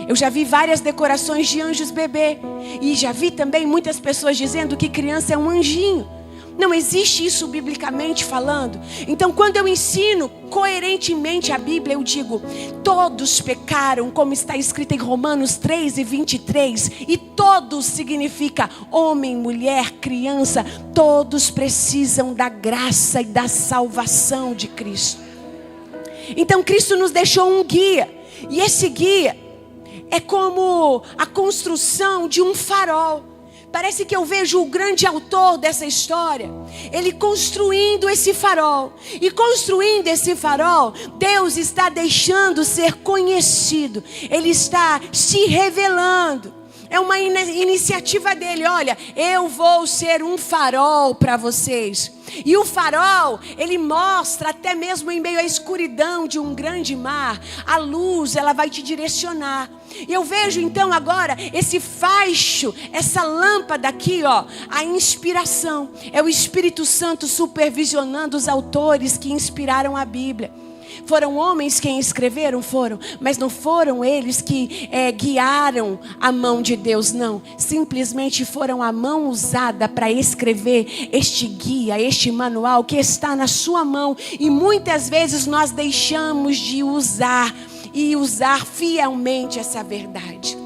Eu já vi várias decorações de anjos bebê. E já vi também muitas pessoas dizendo que criança é um anjinho. Não existe isso biblicamente falando. Então, quando eu ensino coerentemente a Bíblia, eu digo: todos pecaram, como está escrito em Romanos 3:23. E todos significa homem, mulher, criança. Todos precisam da graça e da salvação de Cristo. Então, Cristo nos deixou um guia. E esse guia é como a construção de um farol. Parece que eu vejo o grande autor dessa história, ele construindo esse farol. E construindo esse farol, Deus está deixando ser conhecido. Ele está se revelando. É uma iniciativa dele. Olha, eu vou ser um farol para vocês. E o farol, ele mostra até mesmo em meio à escuridão de um grande mar, a luz, ela vai te direcionar. E eu vejo então agora esse faixo, essa lâmpada aqui, ó, a inspiração. É o Espírito Santo supervisionando os autores que inspiraram a Bíblia. Foram homens quem escreveram? Foram. Mas não foram eles que guiaram a mão de Deus, não. Simplesmente foram a mão usada para escrever este guia, este manual que está na sua mão. E muitas vezes nós deixamos de usar e usar fielmente essa verdade.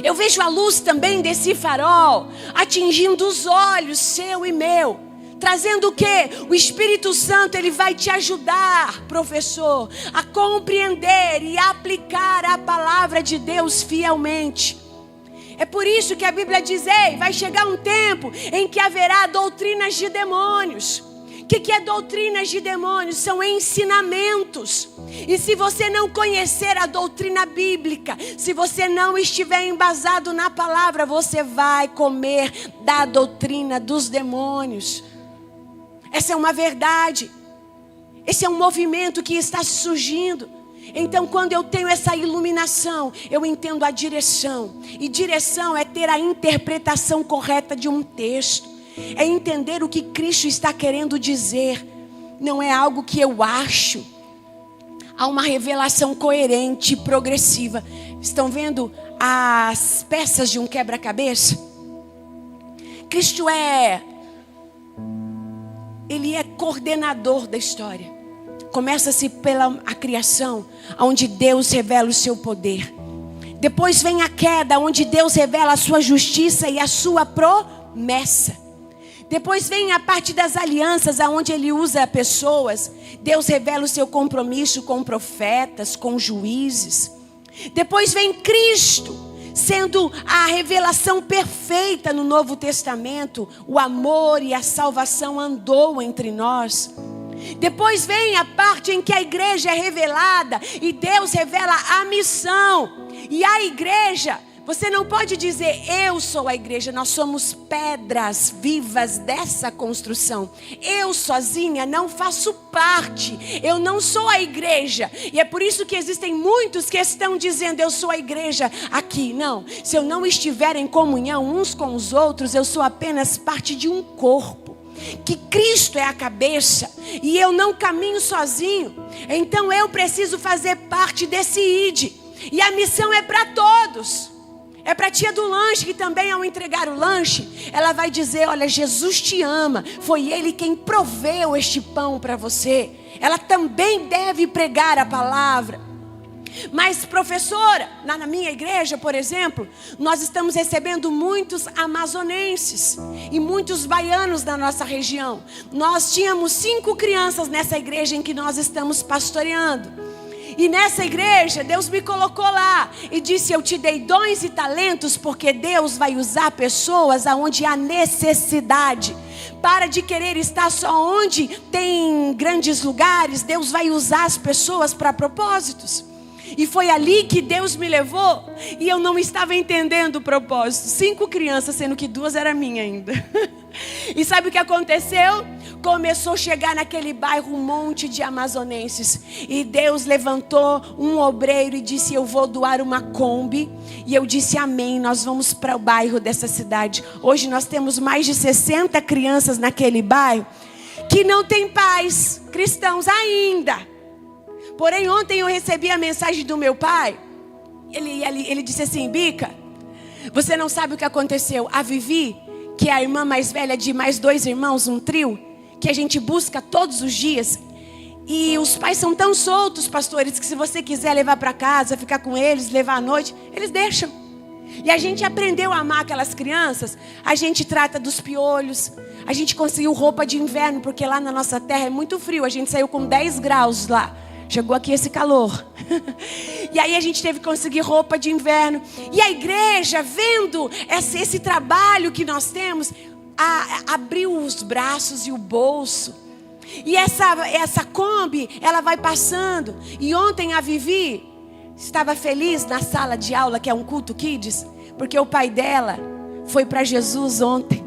Eu vejo a luz também desse farol atingindo os olhos seu e meu. Trazendo o quê? O Espírito Santo, ele vai te ajudar, professor, a compreender e aplicar a palavra de Deus fielmente. É por isso que a Bíblia diz, ei, vai chegar um tempo em que haverá doutrinas de demônios. O que é doutrinas de demônios? São ensinamentos. E se você não conhecer a doutrina bíblica, se você não estiver embasado na palavra, você vai comer da doutrina dos demônios. Essa é uma verdade. Esse é um movimento que está surgindo. Então, quando eu tenho essa iluminação, eu entendo a direção. E direção é ter a interpretação correta de um texto. É entender o que Cristo está querendo dizer. Não é algo que eu acho. Há uma revelação coerente e progressiva. Estão vendo as peças de um quebra-cabeça? Cristo Ele é coordenador da história. Começa-se pela a criação, onde Deus revela o seu poder. Depois vem a queda, onde Deus revela a sua justiça e a sua promessa. Depois vem a parte das alianças, onde Ele usa pessoas. Deus revela o seu compromisso com profetas, com juízes. Depois vem Cristo, sendo a revelação perfeita no Novo Testamento. O amor e a salvação andou entre nós. Depois vem a parte em que a igreja é revelada e Deus revela a missão. E a igreja, você não pode dizer eu sou a igreja, nós somos pedras vivas dessa construção. Eu sozinha não faço parte, eu não sou a igreja. E é por isso que existem muitos que estão dizendo eu sou a igreja aqui. Não, se eu não estiver em comunhão uns com os outros, eu sou apenas parte de um corpo. Que Cristo é a cabeça e eu não caminho sozinho. Então eu preciso fazer parte desse ID. E a missão é para todos. É para a tia do lanche que também ao entregar o lanche, ela vai dizer, olha, Jesus te ama. Foi Ele quem proveu este pão para você. Ela também deve pregar a palavra. Mas professora, na minha igreja, por exemplo, nós estamos recebendo muitos amazonenses e muitos baianos da nossa região. Nós tínhamos 5 crianças nessa igreja em que nós estamos pastoreando. E nessa igreja, Deus me colocou lá e disse, eu te dei dons e talentos porque Deus vai usar pessoas aonde há necessidade. Para de querer estar só onde tem grandes lugares, Deus vai usar as pessoas para propósitos. E foi ali que Deus me levou e eu não estava entendendo o propósito. 5 crianças, sendo que 2 eram minhas ainda. E sabe o que aconteceu? Começou a chegar naquele bairro um monte de amazonenses. E Deus levantou um obreiro e disse, eu vou doar uma Kombi. E eu disse, amém, nós vamos para o bairro dessa cidade. Hoje nós temos mais de 60 crianças naquele bairro que não tem pais cristãos ainda. Porém, ontem eu recebi a mensagem do meu pai. Ele disse assim, Bica, você não sabe o que aconteceu. A Vivi, que é a irmã mais velha de mais 2 irmãos, um trio, que a gente busca todos os dias. E os pais são tão soltos, pastores, que se você quiser levar para casa, ficar com eles, levar à noite, eles deixam. E a gente aprendeu a amar aquelas crianças. A gente trata dos piolhos. A gente conseguiu roupa de inverno, porque lá na nossa terra é muito frio. A gente saiu com 10 graus lá. Chegou aqui esse calor. E aí a gente teve que conseguir roupa de inverno. E a igreja, vendo esse trabalho que nós temos, abriu os braços e o bolso. E essa Kombi, ela vai passando. E ontem a Vivi estava feliz na sala de aula, que é um culto kids, porque o pai dela foi para Jesus ontem.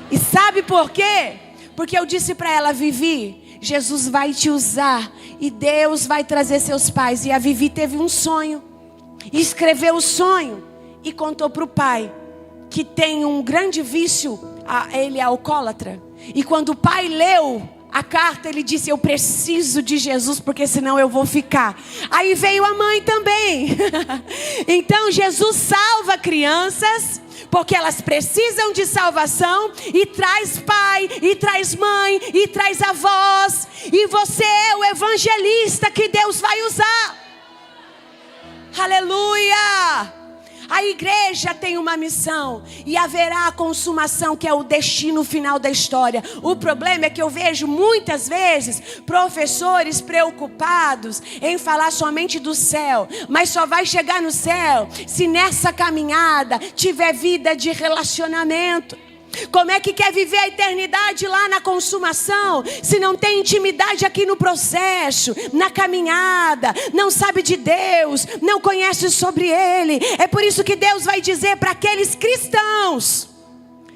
E sabe por quê? Porque eu disse para ela: Vivi, Jesus vai te usar e Deus vai trazer seus pais. E a Vivi teve um sonho, e escreveu o sonho e contou para o pai, que tem um grande vício, ele é alcoólatra. E quando o pai leu a carta, ele disse: eu preciso de Jesus, porque senão eu vou ficar. Aí veio a mãe também. Então Jesus salva crianças, porque elas precisam de salvação, e traz pai, e traz mãe, e traz avós. E você é o evangelista que Deus vai usar. Aleluia! A igreja tem uma missão, e haverá a consumação, que é o destino final da história. O problema é que eu vejo muitas vezes professores preocupados em falar somente do céu, mas só vai chegar no céu se nessa caminhada tiver vida de relacionamento. Como é que quer viver a eternidade lá na consumação, se não tem intimidade aqui no processo, na caminhada, não sabe de Deus, não conhece sobre Ele? É por isso que Deus vai dizer para aqueles cristãos,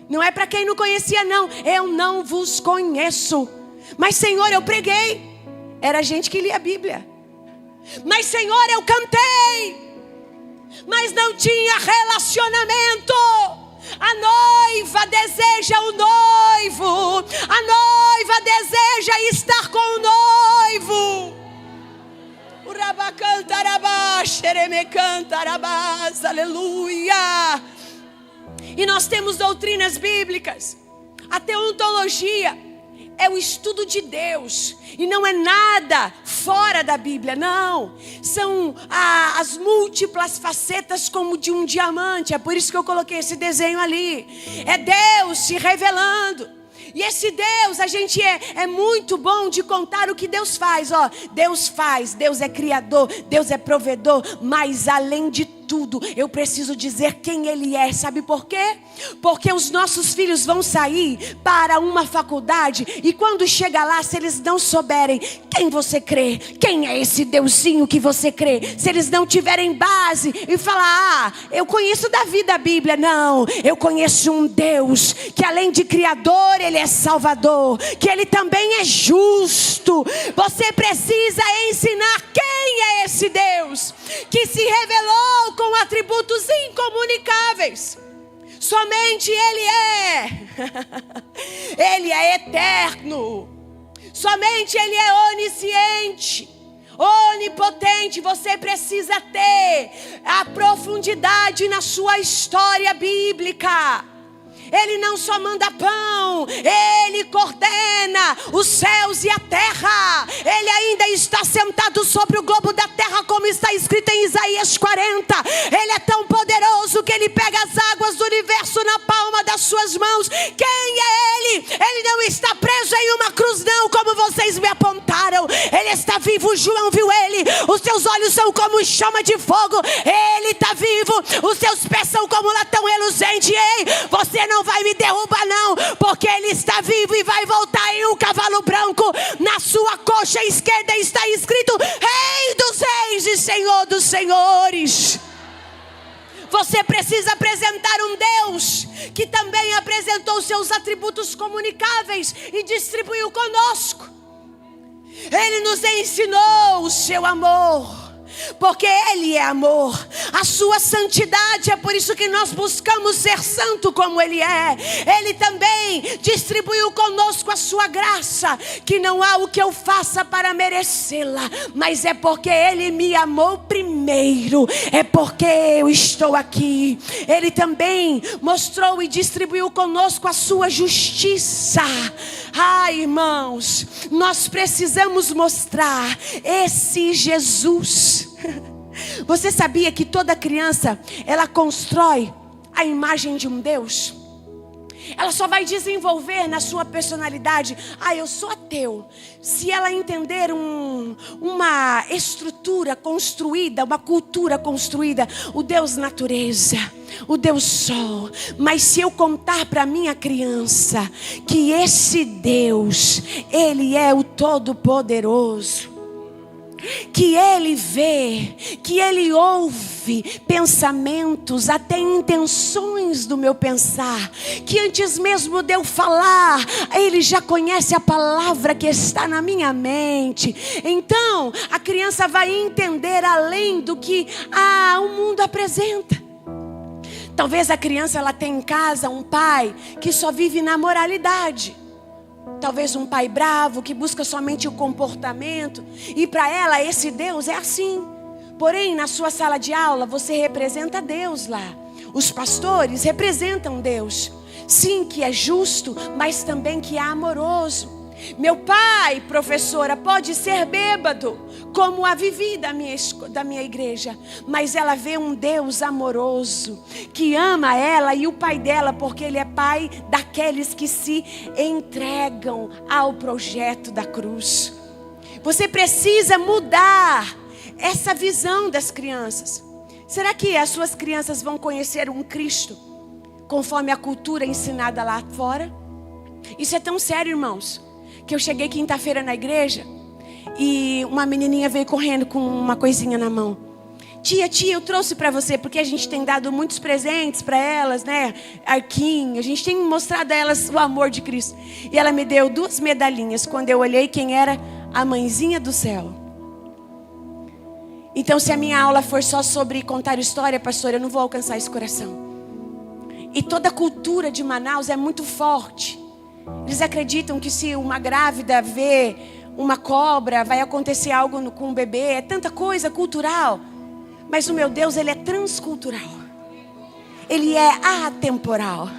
não é para quem não conhecia não: eu não vos conheço. Mas Senhor, eu preguei. Era gente que lia a Bíblia. Mas Senhor, eu cantei, mas não tinha relacionamento. A noiva deseja o noivo, a noiva deseja estar com o noivo. Aleluia. E nós temos doutrinas bíblicas. A teontologia é o estudo de Deus, e não é nada fora da Bíblia, não. São as múltiplas facetas como de um diamante. É por isso que eu coloquei esse desenho ali. É Deus se revelando. E esse Deus, a gente é muito bom de contar o que Deus faz. Deus faz, Deus é criador, Deus é provedor. Mas além de tudo, eu preciso dizer quem Ele é. Sabe por quê? Porque os nossos filhos vão sair para uma faculdade, e quando chega lá, se eles não souberem quem você crê, quem é esse Deusinho que você crê, se eles não tiverem base e falar: eu conheço da vida a Bíblia. Não, eu conheço um Deus que além de criador, Ele é salvador, que Ele também é justo. Você precisa ensinar quem é esse Deus que se revelou com atributos incomunicáveis. Somente Ele é. Ele é eterno. Somente Ele é onisciente, onipotente. Você precisa ter a profundidade na sua história bíblica. Ele não só manda pão, Ele coordena os céus e a terra. Ele ainda está sentado sobre o globo da terra, como está escrito em Isaías 40. Ele é tão poderoso que Ele pega as águas do universo na palma das suas mãos. Quem é Ele? Ele não está preso em uma cruz, não, como vocês me apontaram. Ele está vivo. João viu Ele. Os seus olhos são como chama de fogo. Ele está vivo. Os seus pés são como latão reluzente. Ei, você não vai me derrubar não, porque Ele está vivo e vai voltar em um cavalo branco. Na sua coxa esquerda está escrito: Rei dos reis e Senhor dos senhores. Você precisa apresentar um Deus que também apresentou seus atributos comunicáveis e distribuiu conosco. Ele nos ensinou o seu amor, porque Ele é amor. A sua santidade, é por isso que nós buscamos ser santo como Ele é. Ele também distribuiu conosco a sua graça, que não há o que eu faça para merecê-la, mas é porque Ele me amou primeiro, é porque eu estou aqui. Ele também mostrou e distribuiu conosco a sua justiça. Irmãos, nós precisamos mostrar esse Jesus. Você sabia que toda criança, ela constrói a imagem de um Deus? Ela só vai desenvolver na sua personalidade: eu sou ateu, se ela entender uma estrutura construída, uma cultura construída, o Deus natureza, o Deus sol. Mas se eu contar para minha criança que esse Deus, Ele é o Todo-Poderoso, que Ele vê, que Ele ouve pensamentos, até intenções do meu pensar, que antes mesmo de eu falar, Ele já conhece a palavra que está na minha mente. Então, a criança vai entender além do que o mundo apresenta. Talvez a criança ela tenha em casa um pai que só vive na moralidade. Talvez um pai bravo que busca somente o comportamento. E para ela esse Deus é assim. Porém, na sua sala de aula você representa Deus lá. Os pastores representam Deus. Sim, que é justo, mas também que é amoroso. Meu pai, professora, pode ser bêbado, como a Vivi da minha igreja. Mas ela vê um Deus amoroso, que ama ela e o pai dela, porque Ele é pai daqueles que se entregam ao projeto da cruz. Você precisa mudar essa visão das crianças. Será que as suas crianças vão conhecer um Cristo conforme a cultura ensinada lá fora? Isso é tão sério, irmãos, que eu cheguei quinta-feira na igreja e uma menininha veio correndo com uma coisinha na mão. Tia, eu trouxe para você, porque a gente tem dado muitos presentes para elas, né? Arquinho, a gente tem mostrado a elas o amor de Cristo. E ela me deu 2 medalhinhas. Quando eu olhei quem era, a mãezinha do céu. Então, se a minha aula for só sobre contar história, pastor, eu não vou alcançar esse coração. E toda a cultura de Manaus é muito forte. Eles acreditam que se uma grávida vê uma cobra, vai acontecer algo com o bebê. É tanta coisa cultural. Mas o meu Deus, Ele é transcultural. Ele é atemporal.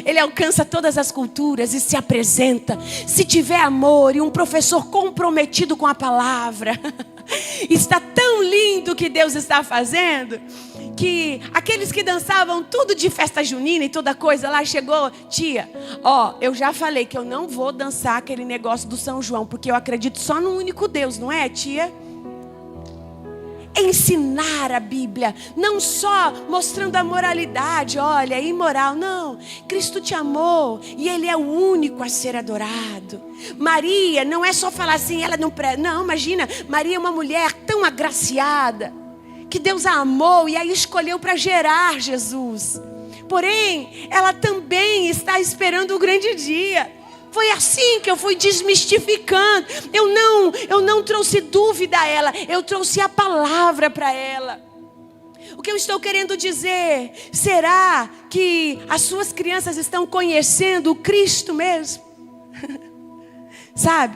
Ele alcança todas as culturas e se apresenta. Se tiver amor e um professor comprometido com a palavra. Está tão lindo o que Deus está fazendo, que aqueles que dançavam tudo de festa junina e toda coisa lá, chegou, tia, eu já falei que eu não vou dançar aquele negócio do São João, porque eu acredito só no único Deus, não é, tia? Ensinar a Bíblia, não só mostrando a moralidade, olha, é imoral, não. Cristo te amou e Ele é o único a ser adorado. Maria, não é só falar assim, ela não, imagina, Maria é uma mulher tão agraciada, que Deus a amou e a escolheu para gerar Jesus. Porém, ela também está esperando o grande dia. Foi assim que eu fui desmistificando. Eu não trouxe dúvida a ela. Eu trouxe a palavra para ela. O que eu estou querendo dizer? Será que as suas crianças estão conhecendo o Cristo mesmo? Sabe?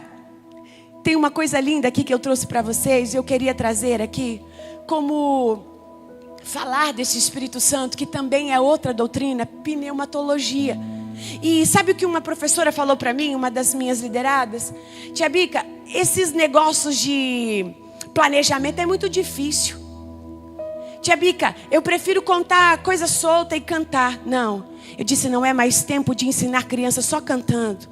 Tem uma coisa linda aqui que eu trouxe para vocês. Eu queria trazer aqui. Como falar desse Espírito Santo. Que também é outra doutrina. Pneumatologia. E sabe o que uma professora falou para mim, uma das minhas lideradas? Tia Bica, esses negócios de planejamento é muito difícil. Tia Bica, eu prefiro contar coisa solta e cantar. Não, eu disse, não é mais tempo de ensinar crianças só cantando,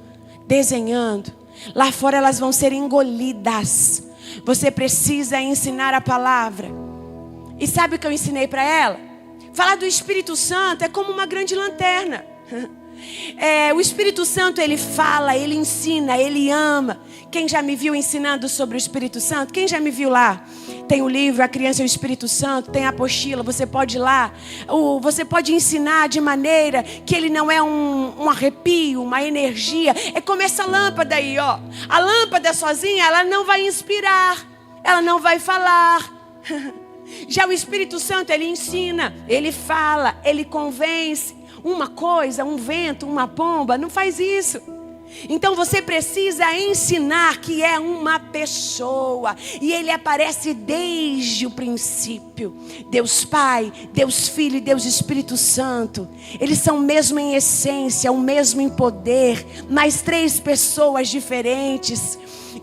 desenhando. Lá fora elas vão ser engolidas. Você precisa ensinar a palavra. E sabe o que eu ensinei para ela? Falar do Espírito Santo é como uma grande lanterna. O Espírito Santo, Ele fala, Ele ensina, Ele ama. Quem já me viu ensinando sobre o Espírito Santo? Quem já me viu lá? Tem o livro A Criança e o Espírito Santo, tem a apostila, você pode ir lá. Você pode ensinar de maneira que ele não é um arrepio, uma energia. É como essa lâmpada aí, ó. A lâmpada sozinha, ela não vai inspirar, ela não vai falar. Já o Espírito Santo, Ele ensina, Ele fala, Ele convence. Uma coisa, um vento, uma pomba, não faz isso. Então você precisa ensinar que é uma pessoa. E Ele aparece desde o princípio. Deus Pai, Deus Filho e Deus Espírito Santo. Eles são o mesmo em essência, o mesmo em poder. Mas 3 pessoas diferentes.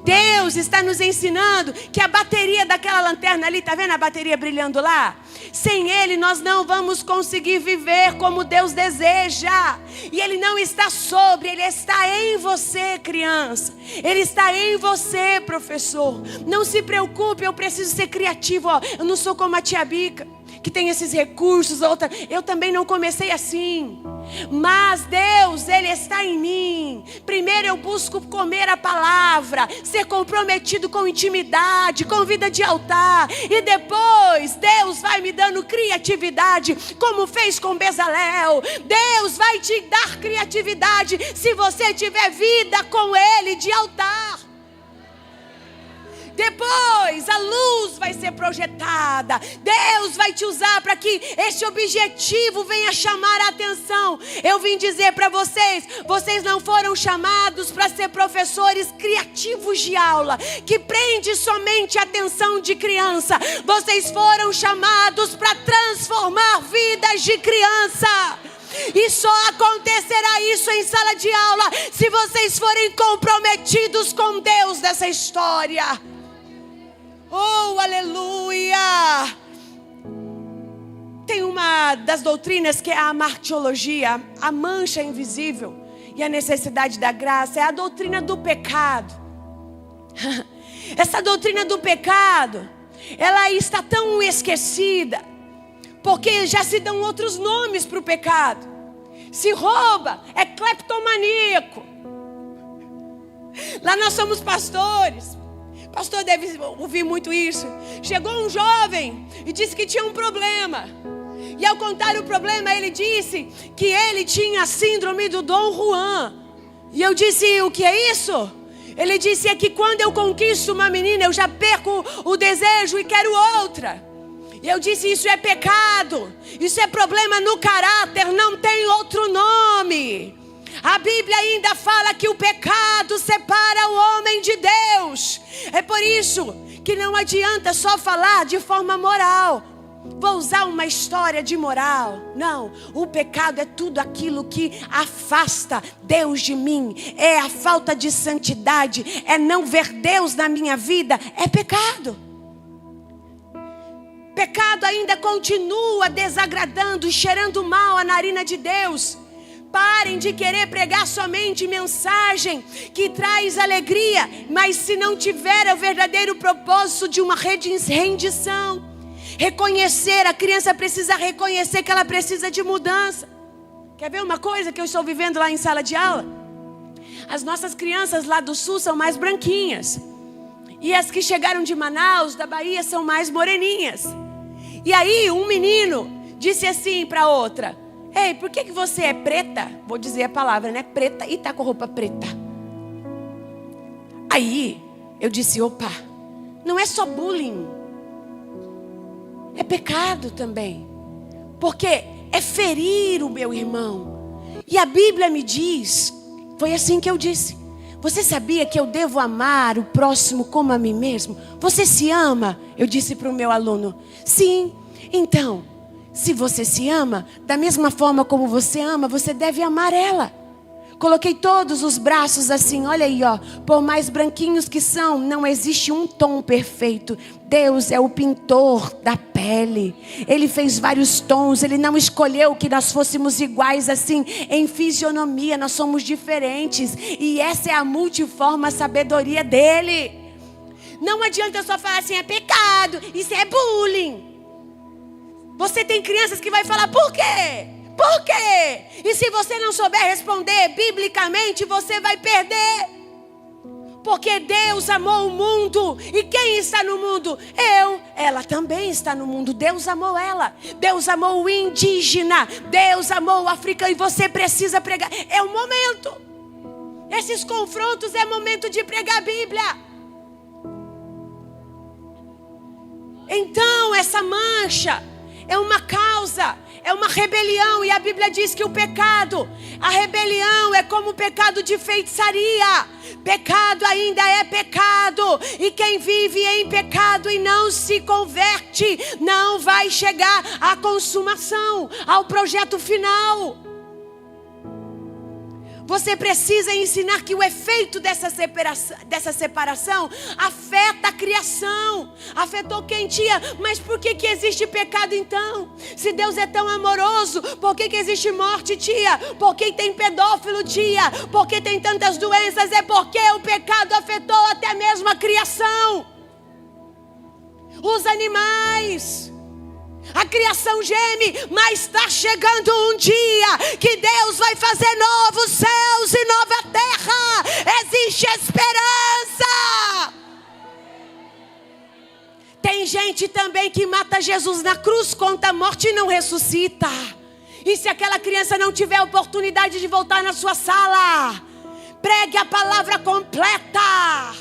Deus está nos ensinando que a bateria daquela lanterna ali, tá vendo a bateria brilhando lá? Sem Ele nós não vamos conseguir viver como Deus deseja. E Ele não está sobre, Ele está em você, criança. Ele está em você, professor. Não se preocupe, eu preciso ser criativo. Eu não sou como a tia Bica. que tem esses recursos, outra. Eu também não comecei assim. Mas Deus, Ele está em mim. Primeiro eu busco comer a palavra, ser comprometido com intimidade, com vida de altar. E depois Deus vai me dando criatividade, como fez com Bezalel. Deus vai te dar criatividade se você tiver vida com Ele de altar. Depois a luz vai ser projetada. Deus vai te usar para que esse objetivo venha chamar a atenção. Eu vim dizer para vocês, vocês não foram chamados para ser professores criativos de aula, que prende somente a atenção de criança. Vocês foram chamados para transformar vidas de criança. E só acontecerá isso em sala de aula se vocês forem comprometidos com Deus nessa história. Oh, aleluia! Tem uma das doutrinas que é a martiologia, a mancha invisível e a necessidade da graça. É a doutrina do pecado. Essa doutrina do pecado, ela está tão esquecida, porque já se dão outros nomes para o pecado. Se rouba, é cleptomaníaco. Lá nós somos pastores. Pastor deve ouvir muito isso. Chegou um jovem e disse que tinha um problema. E ao contar o problema, ele disse que ele tinha a síndrome do Dom Juan. E eu disse, o que é isso? Ele disse, é que quando eu conquisto uma menina, eu já perco o desejo e quero outra. E eu disse, isso é pecado. Isso é problema no caráter, não tem outro nome. A Bíblia ainda fala que o pecado separa o homem de Deus. É por isso que não adianta só falar de forma moral. Vou usar uma história de moral. Não, o pecado é tudo aquilo que afasta Deus de mim. É a falta de santidade, é não ver Deus na minha vida. É pecado. Pecado ainda continua desagradando e cheirando mal a narina de Deus. Parem de querer pregar somente mensagem que traz alegria, mas se não tiver o verdadeiro propósito de uma rendição, reconhecer, a criança precisa reconhecer que ela precisa de mudança. Quer ver uma coisa que eu estou vivendo lá em sala de aula? As nossas crianças lá do sul são mais branquinhas, e as que chegaram de Manaus, da Bahia, são mais moreninhas. E aí um menino disse assim para outra: ei, por que você é preta? Vou dizer a palavra, né? Preta, e tá com roupa preta. Aí eu disse, opa, não é só bullying. É pecado também. Porque é ferir o meu irmão. E a Bíblia me diz, foi assim que eu disse: você sabia que eu devo amar o próximo como a mim mesmo? Você se ama? Eu disse para o meu aluno, sim. Então, se você se ama, da mesma forma como você ama, você deve amar ela. Coloquei todos os braços assim, olha aí, ó. Por mais branquinhos que são, não existe um tom perfeito. Deus é o pintor da pele. Ele fez vários tons, Ele não escolheu que nós fôssemos iguais assim, em fisionomia, nós somos diferentes. E essa é a multiforme sabedoria dEle. Não adianta só falar assim, é pecado, isso é bullying. Você tem crianças que vai falar, por quê? Por quê? E se você não souber responder biblicamente, você vai perder. Porque Deus amou o mundo. E quem está no mundo? Eu. Ela também está no mundo. Deus amou ela. Deus amou o indígena. Deus amou o africano. E você precisa pregar. É o momento. Esses confrontos é momento de pregar a Bíblia. Então essa mancha é uma causa, é uma rebelião. E a Bíblia diz que o pecado, a rebelião é como o pecado de feitiçaria. Pecado ainda é pecado. E quem vive em pecado e não se converte, não vai chegar à consumação, ao projeto final. Você precisa ensinar que o efeito dessa separação afeta a criação. Afetou quem tinha. Mas por que existe pecado então? Se Deus é tão amoroso, por que existe morte, tia? Por que tem pedófilo, tia? Por que tem tantas doenças? É porque o pecado afetou até mesmo a criação. Os animais. A criação geme, mas está chegando um dia que Deus vai fazer novos céus e nova terra. Existe esperança. Tem gente também que mata Jesus na cruz, conta a morte e não ressuscita. E se aquela criança não tiver a oportunidade de voltar na sua sala, pregue a palavra completa.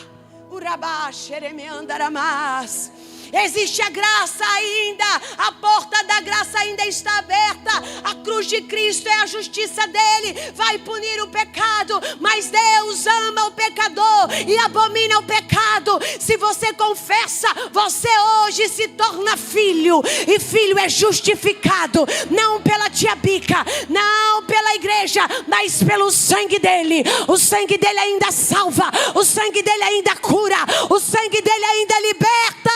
Existe a graça ainda, a porta da graça ainda está aberta. A cruz de Cristo é a justiça dele, vai punir o pecado, mas Deus ama o pecador e abomina o pecado. Se você confessa, você hoje se torna filho, e filho é justificado, não pela tia Bica, não pela igreja, mas pelo sangue dele. O sangue dele ainda salva, o sangue dele ainda cura, o sangue dele ainda liberta.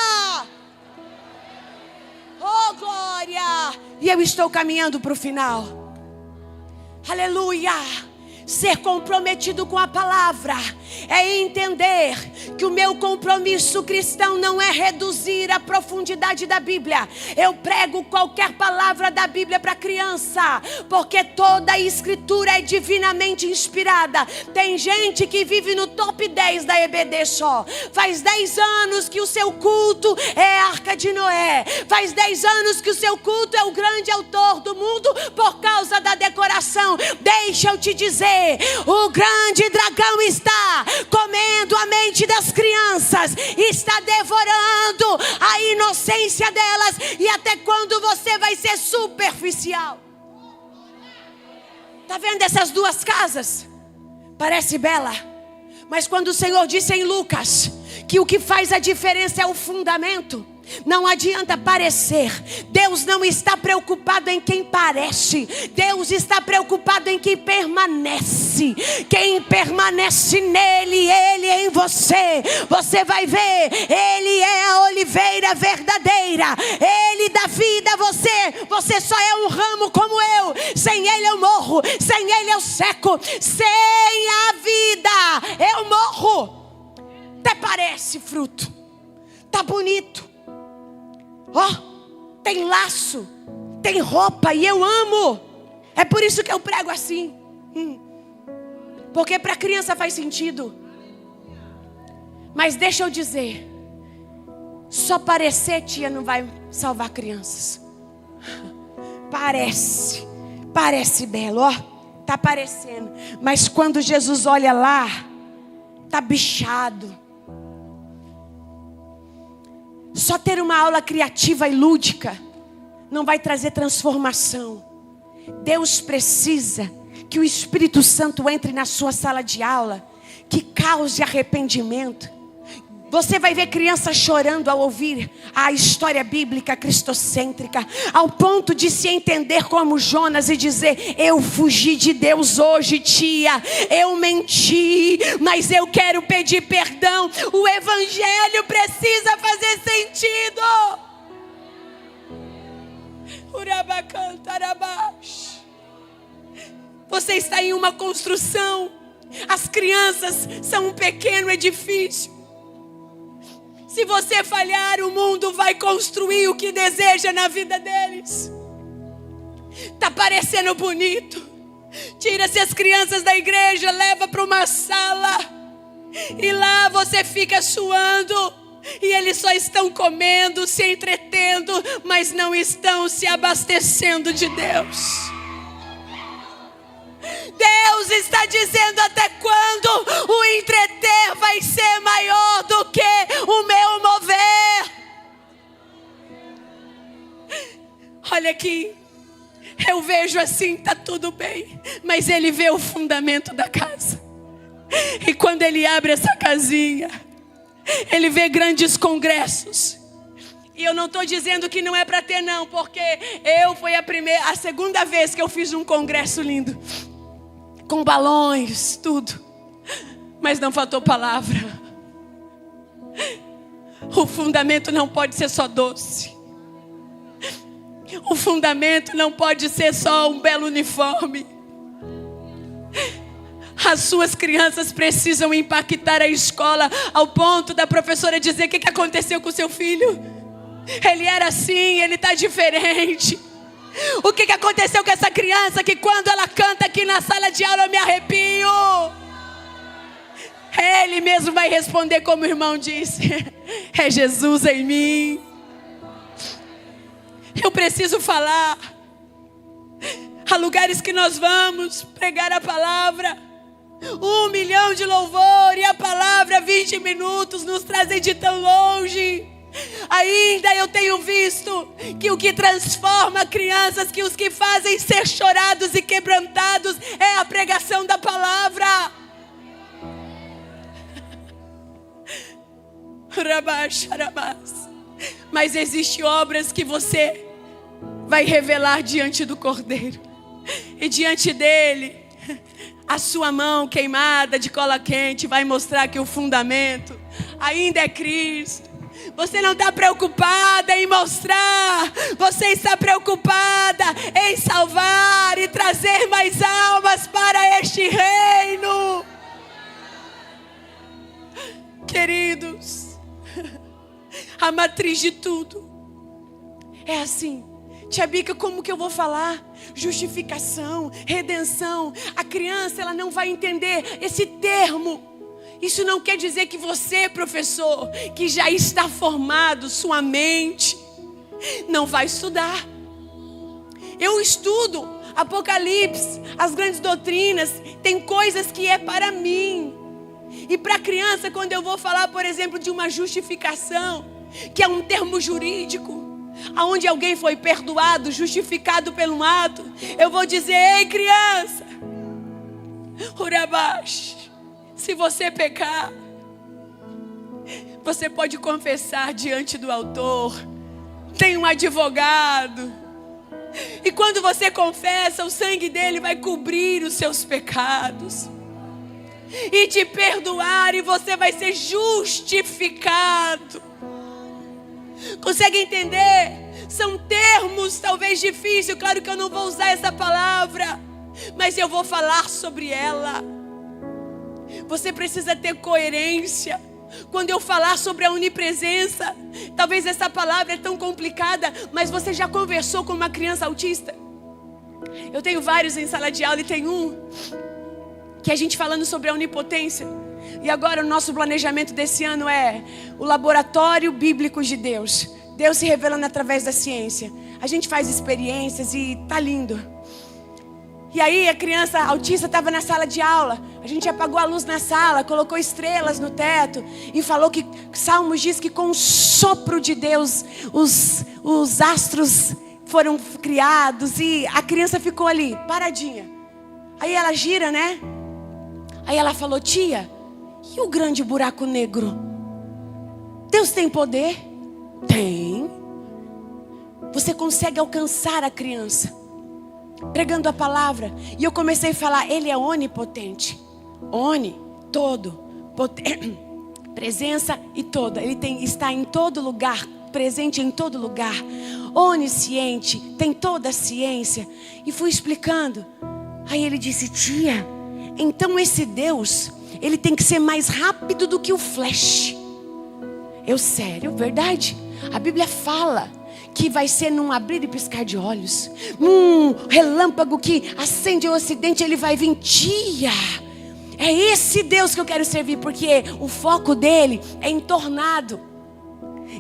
Oh, glória! E eu estou caminhando para o final. Aleluia! Ser comprometido com a palavra é entender que o meu compromisso cristão não é reduzir a profundidade da Bíblia. Eu prego qualquer palavra da Bíblia para criança, porque toda a escritura é divinamente inspirada. Tem gente que vive no top 10 da EBD só. Faz 10 anos que o seu culto é a Arca de Noé. Faz 10 anos que o seu culto é o grande autor do mundo por causa da decoração. Deixa eu te dizer, o grande dragão está comendo a mente das crianças, está devorando a inocência delas. E até quando você vai ser superficial? Está vendo essas duas casas? Parece bela, mas quando o Senhor disse em Lucas que o que faz a diferença é o fundamento, não adianta parecer. Deus não está preocupado em quem parece. Deus está preocupado em quem permanece. Quem permanece nele, ele em você. Você vai ver, ele é a oliveira verdadeira. Ele dá vida a você. Você só é um ramo como eu. Sem ele eu morro, sem ele eu seco. Sem a vida eu morro. Até parece fruto, tá bonito. Tem laço, tem roupa, e eu amo. É por isso que eu prego assim. Porque para a criança faz sentido. Mas deixa eu dizer, só parecer, tia, não vai salvar crianças. Parece belo, tá parecendo. Mas quando Jesus olha lá, tá bichado. Só ter uma aula criativa e lúdica não vai trazer transformação. Deus precisa que o Espírito Santo entre na sua sala de aula, que cause arrependimento. Você vai ver crianças chorando ao ouvir a história bíblica cristocêntrica, ao ponto de se entender como Jonas e dizer: eu fugi de Deus hoje, tia, eu menti, mas eu quero pedir perdão. O evangelho precisa fazer sentido. Você está em uma construção. As crianças são um pequeno edifício. Se você falhar, o mundo vai construir o que deseja na vida deles. Tá parecendo bonito. Tira-se as crianças da igreja, leva para uma sala, e lá você fica suando, e eles só estão comendo, se entretendo, mas não estão se abastecendo de Deus. Deus está dizendo: até quando o entreter vai ser maior do que o meu mover? Olha aqui, eu vejo assim, tá tudo bem, mas ele vê o fundamento da casa. E quando ele abre essa casinha, ele vê grandes congressos. E eu não estou dizendo que não é para ter não, porque foi a segunda vez que eu fiz um congresso lindo, com balões, tudo, mas não faltou palavra. O fundamento não pode ser só doce. O fundamento não pode ser só um belo uniforme. As suas crianças precisam impactar a escola ao ponto da professora dizer: o que aconteceu com o seu filho? Ele era assim, ele está diferente. O que aconteceu com essa criança que quando ela canta aqui na sala de aula eu me arrepio? Ele mesmo vai responder como o irmão disse. É Jesus em mim. Eu preciso falar. Há lugares que nós vamos pregar a palavra. 1 milhão de louvor e a palavra 20 minutos nos trazem de tão longe. Ainda eu tenho visto que o que transforma crianças, que os que fazem ser chorados e quebrantados é a pregação da palavra. Mas existem obras que você vai revelar diante do Cordeiro. E diante dele, a sua mão queimada de cola quente vai mostrar que o fundamento ainda é Cristo. Você não está preocupada em mostrar. Você está preocupada em salvar e trazer mais almas para este reino. Queridos, a matriz de tudo é assim. Tia Bica, como que eu vou falar? Justificação, redenção. A criança, ela não vai entender esse termo. Isso não quer dizer que você, professor, que já está formado, sua mente, não vai estudar. Eu estudo Apocalipse, as grandes doutrinas, tem coisas que é para mim. E para a criança, quando eu vou falar, por exemplo, de uma justificação, que é um termo jurídico, aonde alguém foi perdoado, justificado pelo ato, eu vou dizer: ei, criança, Urabash, se você pecar, você pode confessar diante do autor. Tem um advogado. E quando você confessa, o sangue dele vai cobrir os seus pecados e te perdoar, e você vai ser justificado. Consegue entender? São termos talvez difíceis. Claro que eu não vou usar essa palavra, mas eu vou falar sobre ela. Você precisa ter coerência. Quando eu falar sobre a onipresença, talvez essa palavra é tão complicada, mas você já conversou com uma criança autista? Eu tenho vários em sala de aula e tem um que a gente falando sobre a onipotência. E agora o nosso planejamento desse ano é o laboratório bíblico de Deus. Deus se revelando através da ciência. A gente faz experiências e tá lindo. E aí a criança autista estava na sala de aula. A gente apagou a luz na sala, colocou estrelas no teto e falou que Salmos diz que com o sopro de Deus os astros foram criados. E a criança ficou ali, paradinha. Aí ela gira, né? Aí ela falou: tia, e o grande buraco negro? Deus tem poder? Tem. Você consegue alcançar a criança pregando a palavra. E eu comecei a falar: ele é onipotente. Todo, presença e toda. Ele está em todo lugar, presente em todo lugar. Onisciente, tem toda a ciência. E fui explicando. Aí ele disse: tia, então esse Deus, ele tem que ser mais rápido do que o flash. Eu, sério? Verdade? A Bíblia fala que vai ser num abrir e piscar de olhos, num relâmpago que acende o ocidente, ele vai vir. Tia, é esse Deus que eu quero servir, porque o foco dele é em tornado.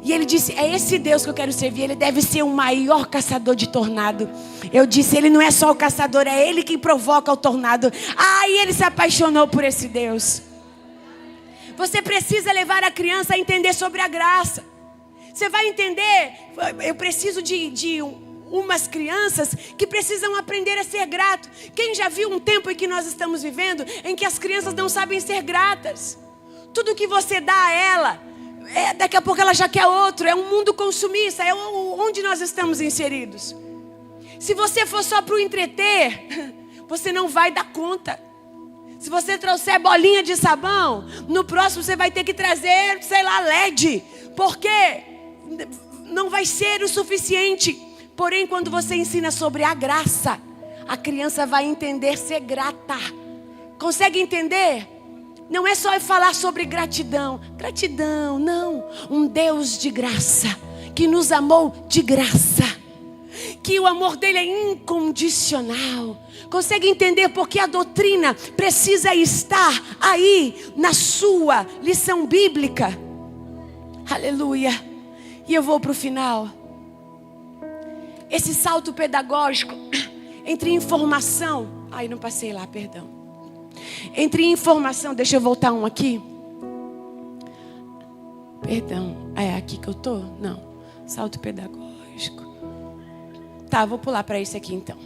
E ele disse: é esse Deus que eu quero servir, ele deve ser o maior caçador de tornado. Eu disse: ele não é só o caçador, é ele que provoca o tornado. E ele se apaixonou por esse Deus. Você precisa levar a criança a entender sobre a graça. Você vai entender. Eu preciso de umas crianças que precisam aprender a ser grato. Quem já viu um tempo em que nós estamos vivendo, em que as crianças não sabem ser gratas? Tudo que você dá a ela, daqui a pouco ela já quer outro. É um mundo consumista, é onde nós estamos inseridos. Se você for só para o entreter, você não vai dar conta. Se você trouxer bolinha de sabão, no próximo você vai ter que trazer, LED. Por quê? Não vai ser o suficiente. Porém, quando você ensina sobre a graça, a criança vai entender ser grata. Consegue entender? Não é só falar sobre gratidão. Gratidão, não. Um Deus de graça que nos amou de graça, que o amor dele é incondicional. Consegue entender porque a doutrina precisa estar aí na sua lição bíblica? Aleluia. E eu vou para o final. Esse salto pedagógico entre informação... Ai, não passei lá, perdão. Entre informação... Deixa eu voltar um aqui. Perdão. É aqui que eu tô? Não. Salto pedagógico. Tá, vou pular para esse aqui então.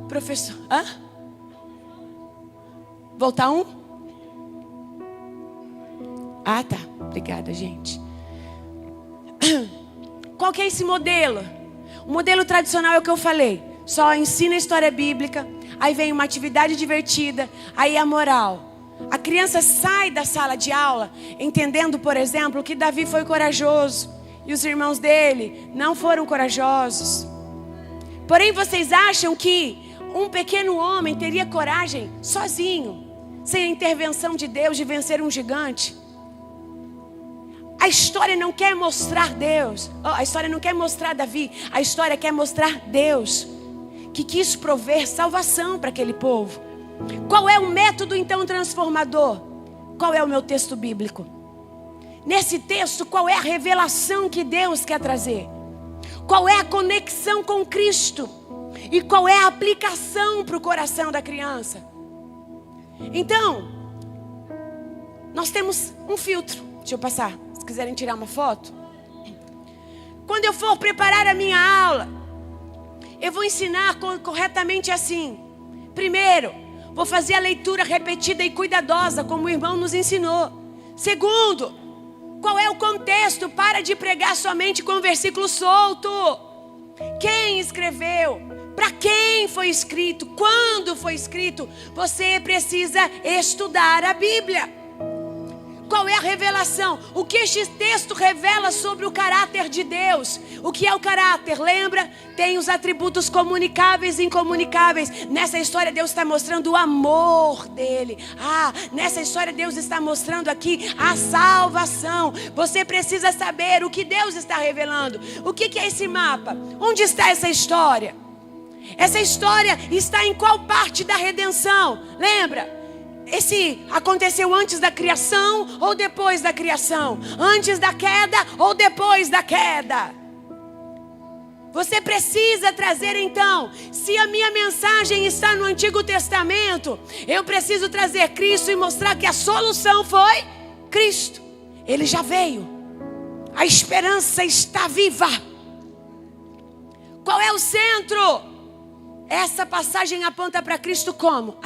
Professor... Hã? Voltar um? Ah, tá. Obrigada, gente. Qual que é esse modelo? O modelo tradicional é o que eu falei. Só ensina a história bíblica. Aí vem uma atividade divertida. Aí a moral. A criança sai da sala de aula entendendo, por exemplo, que Davi foi corajoso. E os irmãos dele não foram corajosos. Porém, vocês acham que um pequeno homem teria coragem sozinho, sem a intervenção de Deus, de vencer um gigante? A história não quer mostrar Deus. A história não quer mostrar Davi. A história quer mostrar Deus, que quis prover salvação para aquele povo. Qual é o método então transformador? Qual é o meu texto bíblico? Nesse texto, qual é a revelação que Deus quer trazer? Qual é a conexão com Cristo? E qual é a aplicação para o coração da criança? Então, nós temos um filtro. Deixa eu passar, se quiserem tirar uma foto. Quando eu for preparar a minha aula, eu vou ensinar corretamente assim. Primeiro, vou fazer a leitura repetida e cuidadosa, como o irmão nos ensinou. Segundo, qual é o contexto? Para de pregar somente com o versículo solto. Quem escreveu? Para quem foi escrito? Quando foi escrito? Você precisa estudar a Bíblia. Qual é a revelação? O que este texto revela sobre o caráter de Deus? O que é o caráter? Lembra? Tem os atributos comunicáveis e incomunicáveis. Nessa história Deus está mostrando o amor dele. Nessa história Deus está mostrando aqui a salvação. Você precisa saber o que Deus está revelando. O que é esse mapa? Onde está essa história? Essa história está em qual parte da redenção? Lembra? Esse aconteceu antes da criação ou depois da criação? Antes da queda ou depois da queda? Você precisa trazer então, se a minha mensagem está no Antigo Testamento, eu preciso trazer Cristo e mostrar que a solução foi Cristo. Ele já veio. A esperança está viva. Qual é o centro? Essa passagem aponta para Cristo como?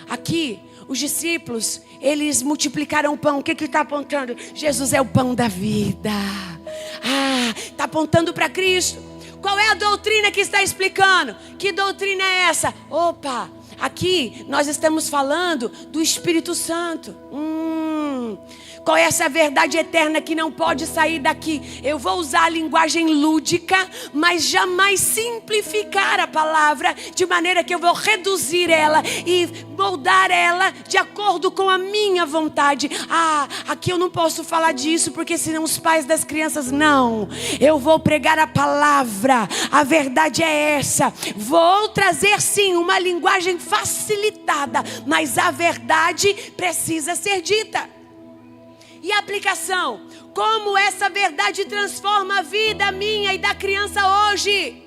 Aqui os discípulos, eles multiplicaram o pão. O que está apontando? Jesus é o pão da vida. Está apontando para Cristo. Qual é a doutrina que está explicando? Que doutrina é essa? Aqui nós estamos falando do Espírito Santo. Qual é essa verdade eterna que não pode sair daqui? Eu vou usar a linguagem lúdica, mas jamais simplificar a palavra, de maneira que eu vou reduzir ela e moldar ela de acordo com a minha vontade. Aqui eu não posso falar disso, porque senão os pais das crianças... Não, eu vou pregar a palavra. A verdade é essa. Vou trazer sim uma linguagem facilitada, mas a verdade precisa ser dita. E a aplicação? Como essa verdade transforma a vida minha e da criança hoje?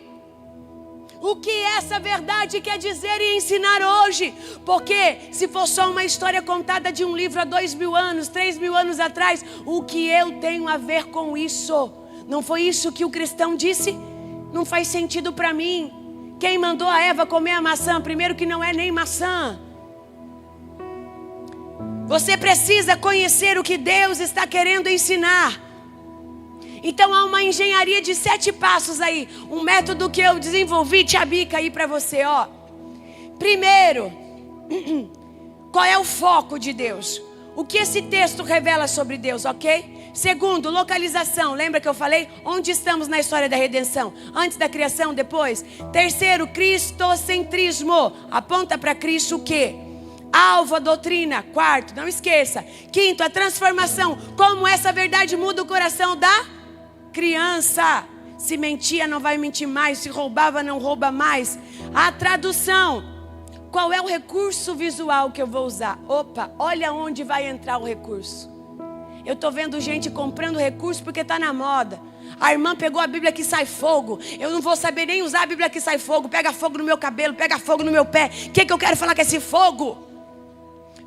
O que essa verdade quer dizer e ensinar hoje? Porque se for só uma história contada de um livro há 2.000 anos, 3.000 anos atrás, o que eu tenho a ver com isso? Não foi isso que o cristão disse? Não faz sentido para mim. Quem mandou a Eva comer a maçã? Primeiro que não é nem maçã. Você precisa conhecer o que Deus está querendo ensinar. Então há uma engenharia de 7 passos aí. Um método que eu desenvolvi, tia Bica, aí para você, Primeiro, qual é o foco de Deus? O que esse texto revela sobre Deus, ok? Segundo, localização. Lembra que eu falei? Onde estamos na história da redenção? Antes da criação, depois? Terceiro, cristocentrismo. Aponta para Cristo o quê? Alvo, a doutrina. Quarto, não esqueça. Quinto, a transformação. Como essa verdade muda o coração da criança. Se mentia, não vai mentir mais. Se roubava, não rouba mais. A tradução. Qual é o recurso visual que eu vou usar? Opa, olha onde vai entrar o recurso. Eu estou vendo gente comprando recurso porque está na moda. A irmã pegou a Bíblia que sai fogo. Eu não vou saber nem usar a Bíblia que sai fogo. Pega fogo no meu cabelo, pega fogo no meu pé. O que eu quero falar com esse fogo?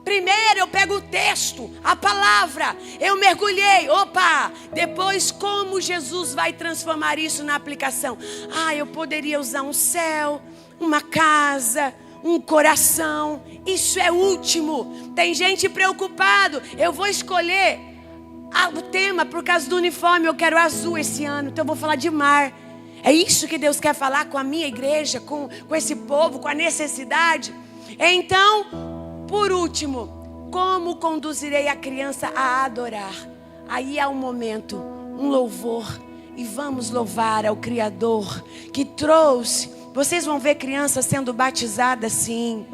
Primeiro eu pego o texto, a palavra. Eu mergulhei. Opa! Depois como Jesus vai transformar isso na aplicação? Eu poderia usar um céu, uma casa, um coração. Isso é último. Tem gente preocupado. Eu vou escolher o tema por causa do uniforme. Eu quero azul esse ano, então eu vou falar de mar. É isso que Deus quer falar com a minha igreja, com esse povo, com a necessidade. Então, por último, como conduzirei a criança a adorar? Aí há um momento, um louvor. E vamos louvar ao Criador que trouxe. Vocês vão ver crianças sendo batizadas sim,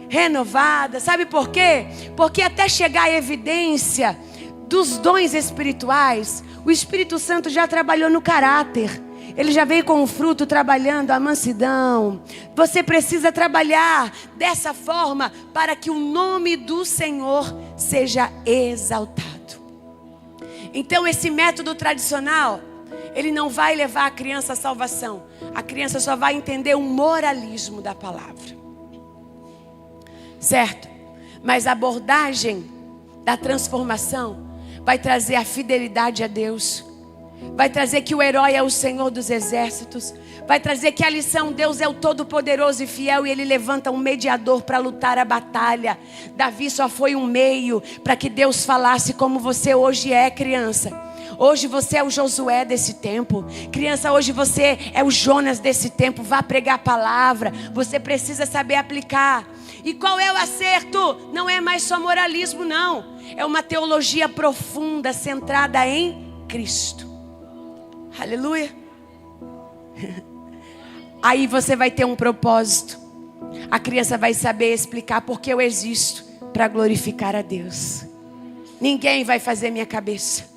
renovadas. Sabe por quê? Porque até chegar a evidência dos dons espirituais, o Espírito Santo já trabalhou no caráter. Ele já veio com o fruto trabalhando a mansidão. Você precisa trabalhar dessa forma para que o nome do Senhor seja exaltado. Então esse método tradicional, ele não vai levar a criança à salvação. A criança só vai entender o moralismo da palavra. Certo? Mas a abordagem da transformação vai trazer a fidelidade a Deus. Vai trazer que o herói é o Senhor dos exércitos. Vai trazer que a lição, Deus é o todo-poderoso e fiel. E Ele levanta um mediador para lutar a batalha. Davi só foi um meio para que Deus falasse como você hoje é, criança. Hoje você é o Josué desse tempo. Criança, hoje você é o Jonas desse tempo. Vá pregar a palavra. Você precisa saber aplicar. E qual é o acerto? Não é mais só moralismo, não. É uma teologia profunda, centrada em Cristo. Aleluia. Aí você vai ter um propósito. A criança vai saber explicar porque eu existo para glorificar a Deus. Ninguém vai fazer minha cabeça.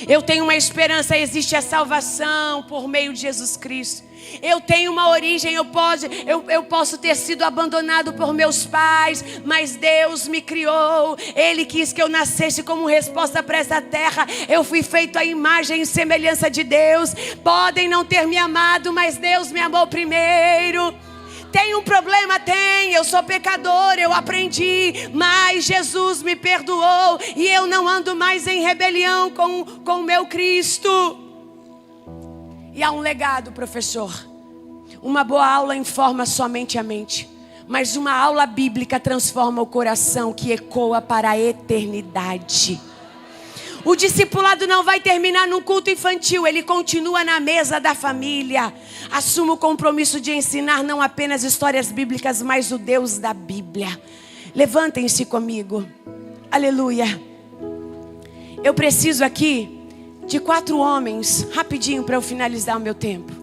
Eu tenho uma esperança, existe a salvação por meio de Jesus Cristo. Eu tenho uma origem, eu posso ter sido abandonado por meus pais, mas Deus me criou. Ele quis que eu nascesse como resposta para essa terra. Eu fui feito à imagem e semelhança de Deus. Podem não ter me amado, mas Deus me amou primeiro. Tem um problema? Tem. Eu sou pecador, eu aprendi, mas Jesus me perdoou e eu não ando mais em rebelião com o meu Cristo. E há um legado, professor. Uma boa aula informa somente a mente, mas uma aula bíblica transforma o coração, que ecoa para a eternidade. O discipulado não vai terminar num culto infantil, ele continua na mesa da família. Assuma o compromisso de ensinar não apenas histórias bíblicas, mas o Deus da Bíblia. Levantem-se comigo. Aleluia. Eu preciso aqui de 4 homens, rapidinho para eu finalizar o meu tempo.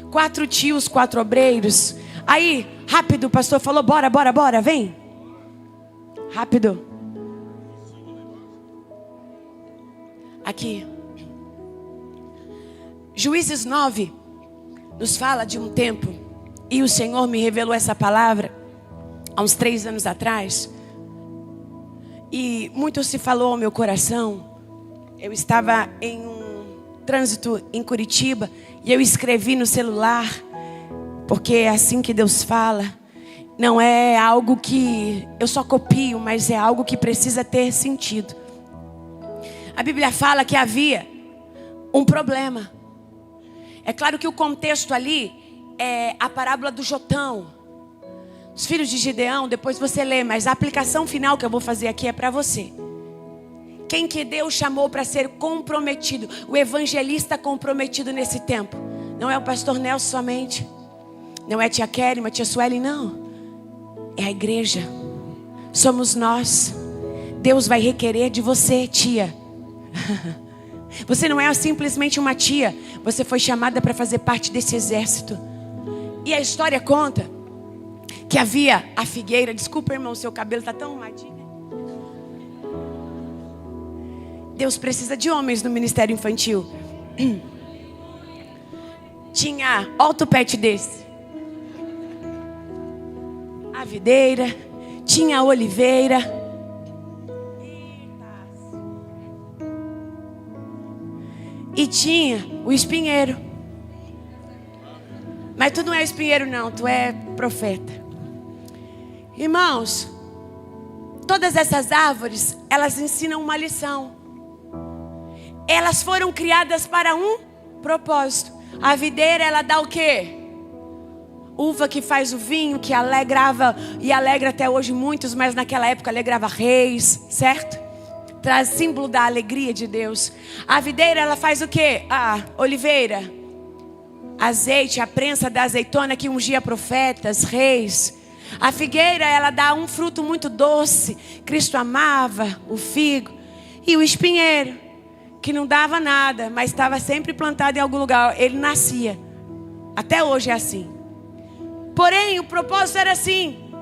4 tios, 4 obreiros. Aí, rápido, o pastor falou, bora, vem. Rápido. Aqui. Juízes 9 nos fala de um tempo, e o Senhor me revelou essa palavra há uns 3 anos atrás. E muito se falou ao meu coração. Eu estava em um trânsito em Curitiba e eu escrevi no celular, porque é assim que Deus fala. Não é algo que eu só copio, mas é algo que precisa ter sentido. A Bíblia fala que havia um problema. É claro que o contexto ali é a parábola do Jotão, os filhos de Gideão. Depois você lê, mas a aplicação final que eu vou fazer aqui é para você. Quem que Deus chamou para ser comprometido, o evangelista comprometido nesse tempo? Não é o pastor Nelson somente, não é tia Kelly, tia Sueli, não. É a igreja, somos nós. Deus vai requerer de você, tia. Você não é simplesmente uma tia, você foi chamada para fazer parte desse exército. E a história conta que havia a figueira. Desculpa, irmão, seu cabelo está tão arrumadinho. Deus precisa de homens no ministério infantil. Tinha, olha o tupete desse. A videira, tinha a oliveira. E tinha o espinheiro. Mas tu não é espinheiro não, tu é profeta. Irmãos, todas essas árvores, elas ensinam uma lição. Elas foram criadas para um propósito. A videira, ela dá o quê? Uva que faz o vinho, que alegrava e alegra até hoje muitos, mas naquela época alegrava reis, certo? Traz símbolo da alegria de Deus. A videira, ela faz o quê? A oliveira, azeite, a prensa da azeitona que ungia profetas, reis. A figueira, ela dá um fruto muito doce. Cristo amava o figo. E o espinheiro, que não dava nada, mas estava sempre plantado em algum lugar. Ele nascia. Até hoje é assim. Porém, o propósito era assim.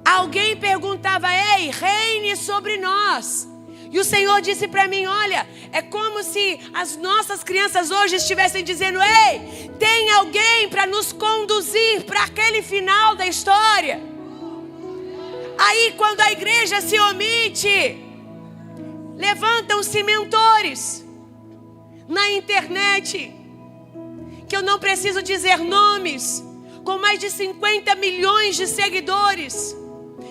Alguém perguntava: ei, reine sobre nós. E o Senhor disse para mim: olha, é como se as nossas crianças hoje estivessem dizendo: ei, tem alguém para nos conduzir para aquele final da história. Aí quando a igreja se omite, levantam-se mentores na internet, que eu não preciso dizer nomes, com mais de 50 milhões de seguidores,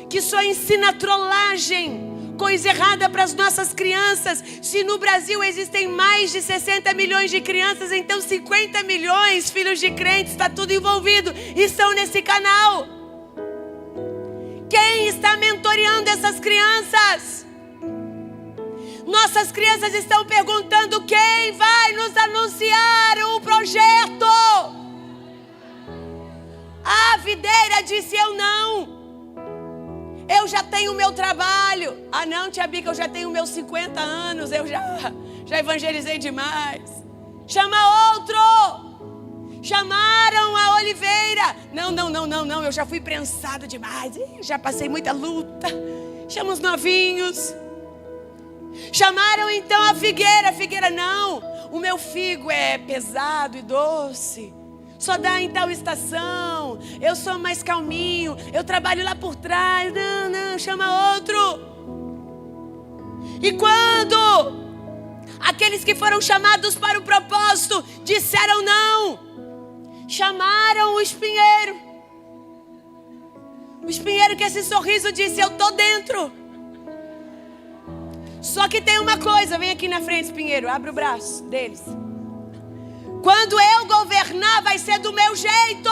que só ensina trollagem, coisa errada para as nossas crianças. Se no Brasil existem mais de 60 milhões de crianças, então 50 milhões, filhos de crentes, está tudo envolvido, estão nesse canal. Quem está mentoreando essas crianças? Nossas crianças estão perguntando: quem vai nos anunciar o projeto? A videira disse: eu não. Eu já tenho o meu trabalho. Ah não, tia Bica, eu já tenho meus 50 anos. Eu já evangelizei demais. Chama outro. Chamaram a oliveira. Não, eu já fui prensado demais. Já passei muita luta. Chama os novinhos. Chamaram então a figueira. A figueira: não, o meu figo é pesado e doce, só dá em tal estação. Eu sou mais calminho, eu trabalho lá por trás. Não, chama outro. E quando aqueles que foram chamados para o propósito disseram não, chamaram o espinheiro. O espinheiro, que esse sorriso, disse: eu tô dentro. Só que tem uma coisa. Vem aqui na frente, espinheiro, abre o braço deles. Quando eu governar, vai ser do meu jeito.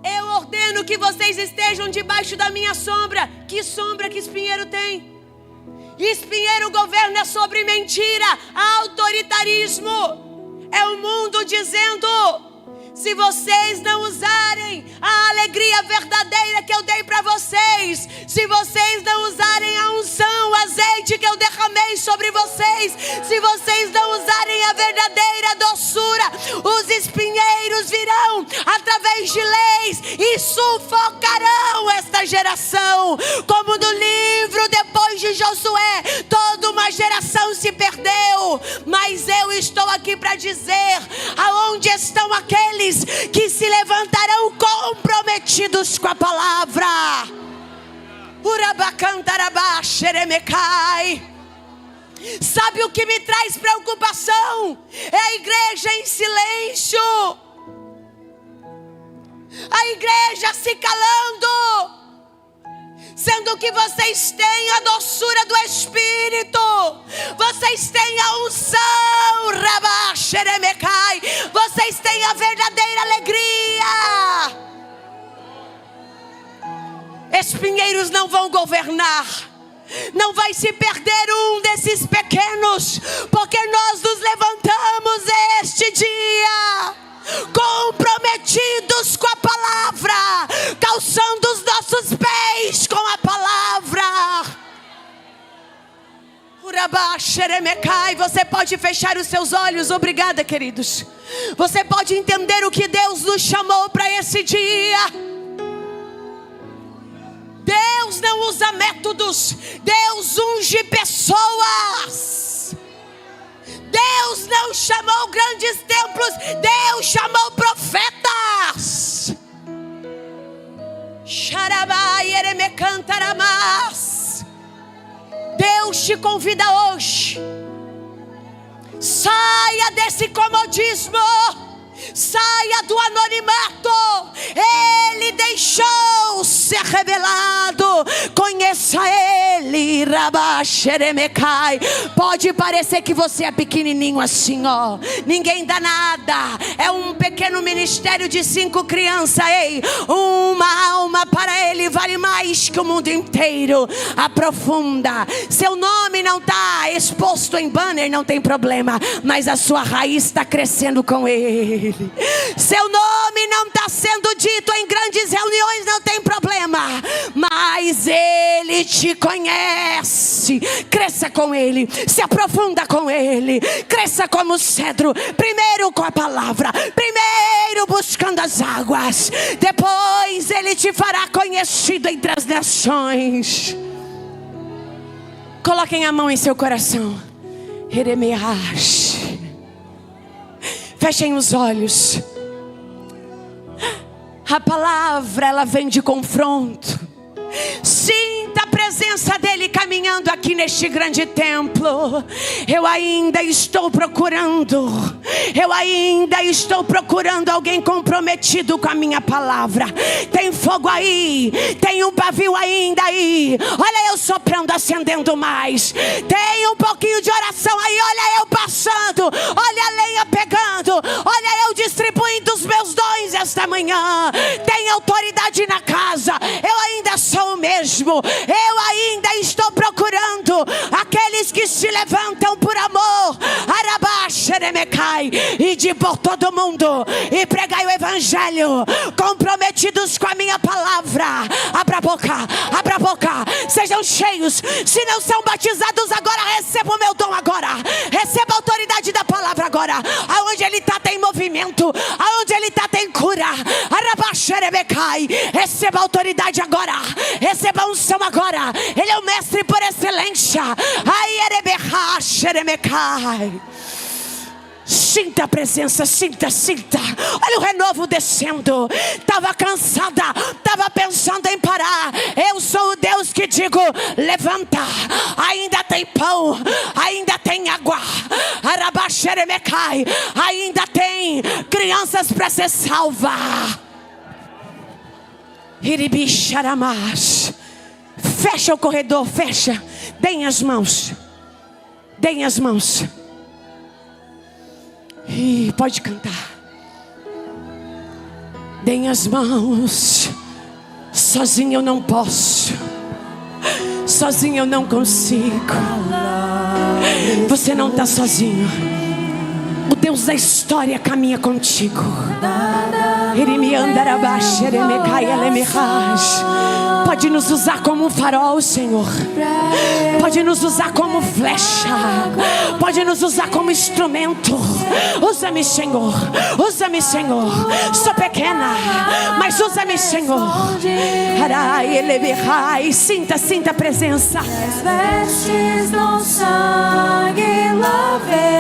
Eu ordeno que vocês estejam debaixo da minha sombra. Que sombra que espinheiro tem? Espinheiro governa sobre mentira, autoritarismo. É o mundo dizendo: se vocês não usarem a alegria verdadeira que eu dei para vocês, se vocês não usarem a unção, o azeite que eu derramei sobre vocês, se vocês não usarem a verdadeira doçura, os espinheiros virão através de leis e sufocarão esta geração. Como no livro depois de Josué, toda uma geração se perdeu. Mas eu estou aqui para dizer: aonde estão aqueles que se levantarão comprometidos com a palavra? Sabe o que me traz preocupação? É a igreja em silêncio, a igreja se calando, sendo que vocês têm a doçura do Espírito, vocês têm a unção, vocês têm a verdadeira alegria. Espinheiros não vão governar. Não vai se perder um desses pequenos, porque nós nos levantamos este dia comprometidos com a palavra, calçando os nossos pés com a palavra. Você pode fechar os seus olhos. Obrigada, queridos. Você pode entender o que Deus nos chamou para esse dia. Deus não usa métodos, Deus unge pessoas. Deus não chamou grandes templos, Deus chamou profetas. Deus te convida hoje. Saia desse comodismo, saia do anonimato. Ele deixou ser revelado. Conheça Ele. Pode parecer que você é pequenininho assim, ó. Ninguém dá nada. É um pequeno ministério de 5 crianças. Ei, uma alma para Ele vale mais que o mundo inteiro. Aprofunda. Seu nome não está exposto em banner, não tem problema, mas a sua raiz está crescendo com Ele. Seu nome não está sendo dito em grandes reuniões, não tem problema, mas Ele te conhece. Cresça com Ele, se aprofunda com Ele, cresça como cedro. Primeiro com a palavra, primeiro buscando as águas, depois Ele te fará conhecido entre as nações. Coloquem a mão em seu coração. Fechem os olhos. A palavra, ela vem de confronto. Sinta a presença dele caminhando aqui neste grande templo. Eu ainda estou procurando alguém comprometido com a minha palavra. Tem fogo aí, tem um pavio ainda aí. Olha eu soprando, acendendo mais. Tem um pouquinho de oração aí, olha eu passando. Olha a lenha pegando. Olha eu distribuindo os meus dons esta manhã. Tem autoridade na casa. Eu ainda sou o mesmo. Eu ainda estou procurando aqueles que se levantam por amor. E de por todo mundo e pregai o evangelho, comprometidos com a minha palavra. Abra a boca, sejam cheios. Se não são batizados agora, receba o meu dom agora. Receba a autoridade da palavra agora. Aonde ele está tem movimento, aonde ele está tem cura. Receba a autoridade agora, receba a unção agora. Ele é o mestre por excelência. Sinta a presença, sinta. Olha o renovo descendo. Estava cansada, estava pensando em parar. Eu sou o Deus que digo: levanta. Ainda tem pão, ainda tem água. Ainda tem crianças para ser salva. Fecha o corredor, fecha. Deem as mãos. E pode cantar. Deem as mãos. Sozinho eu não posso, sozinho eu não consigo. Você não está sozinho. O Deus da história caminha contigo. Pode nos usar como um farol, Senhor. Pode nos usar como flecha. Pode nos usar como instrumento. Usa-me, Senhor. Sou pequena, mas usa-me, Senhor. Sinta a presença. Vestes no sangue lavei.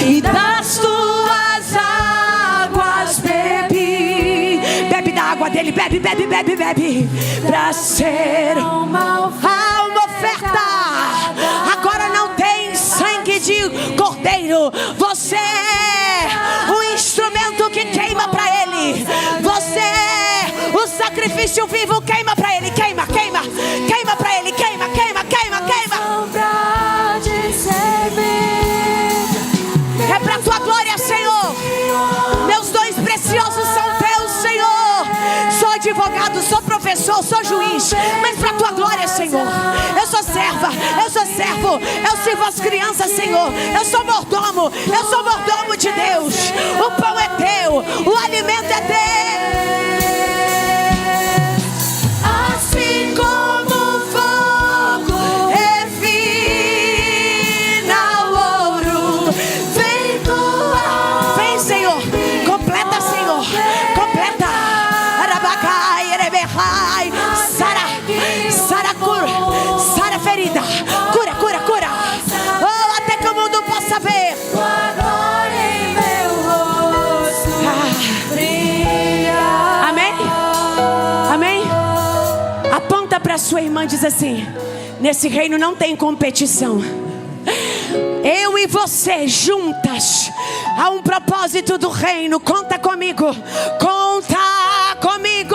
E das tuas águas bebi. Bebe da água dele, bebe. Pra ser uma oferta. Agora não tem sangue de cordeiro. Você é o instrumento que queima pra ele. Você é o sacrifício vivo. Queima pra ele, queima pra ele, queima. É pra tua glória, Senhor. Meus dons preciosos são teus, Senhor. Sou advogado, sou professor, sou juiz, mas pra tua glória, Senhor. Eu sou serva, eu sou servo. Eu sirvo as crianças, Senhor. Eu sou mordomo de Deus. O pão é teu, o alimento é teu. Assim como foi para sua irmã, diz assim: nesse reino não tem competição. Eu e você juntas há um propósito do reino. Conta comigo. Conta comigo.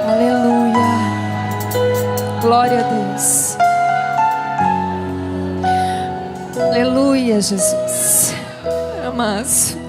Aleluia. Glória a Deus. Aleluia, Jesus. Amados.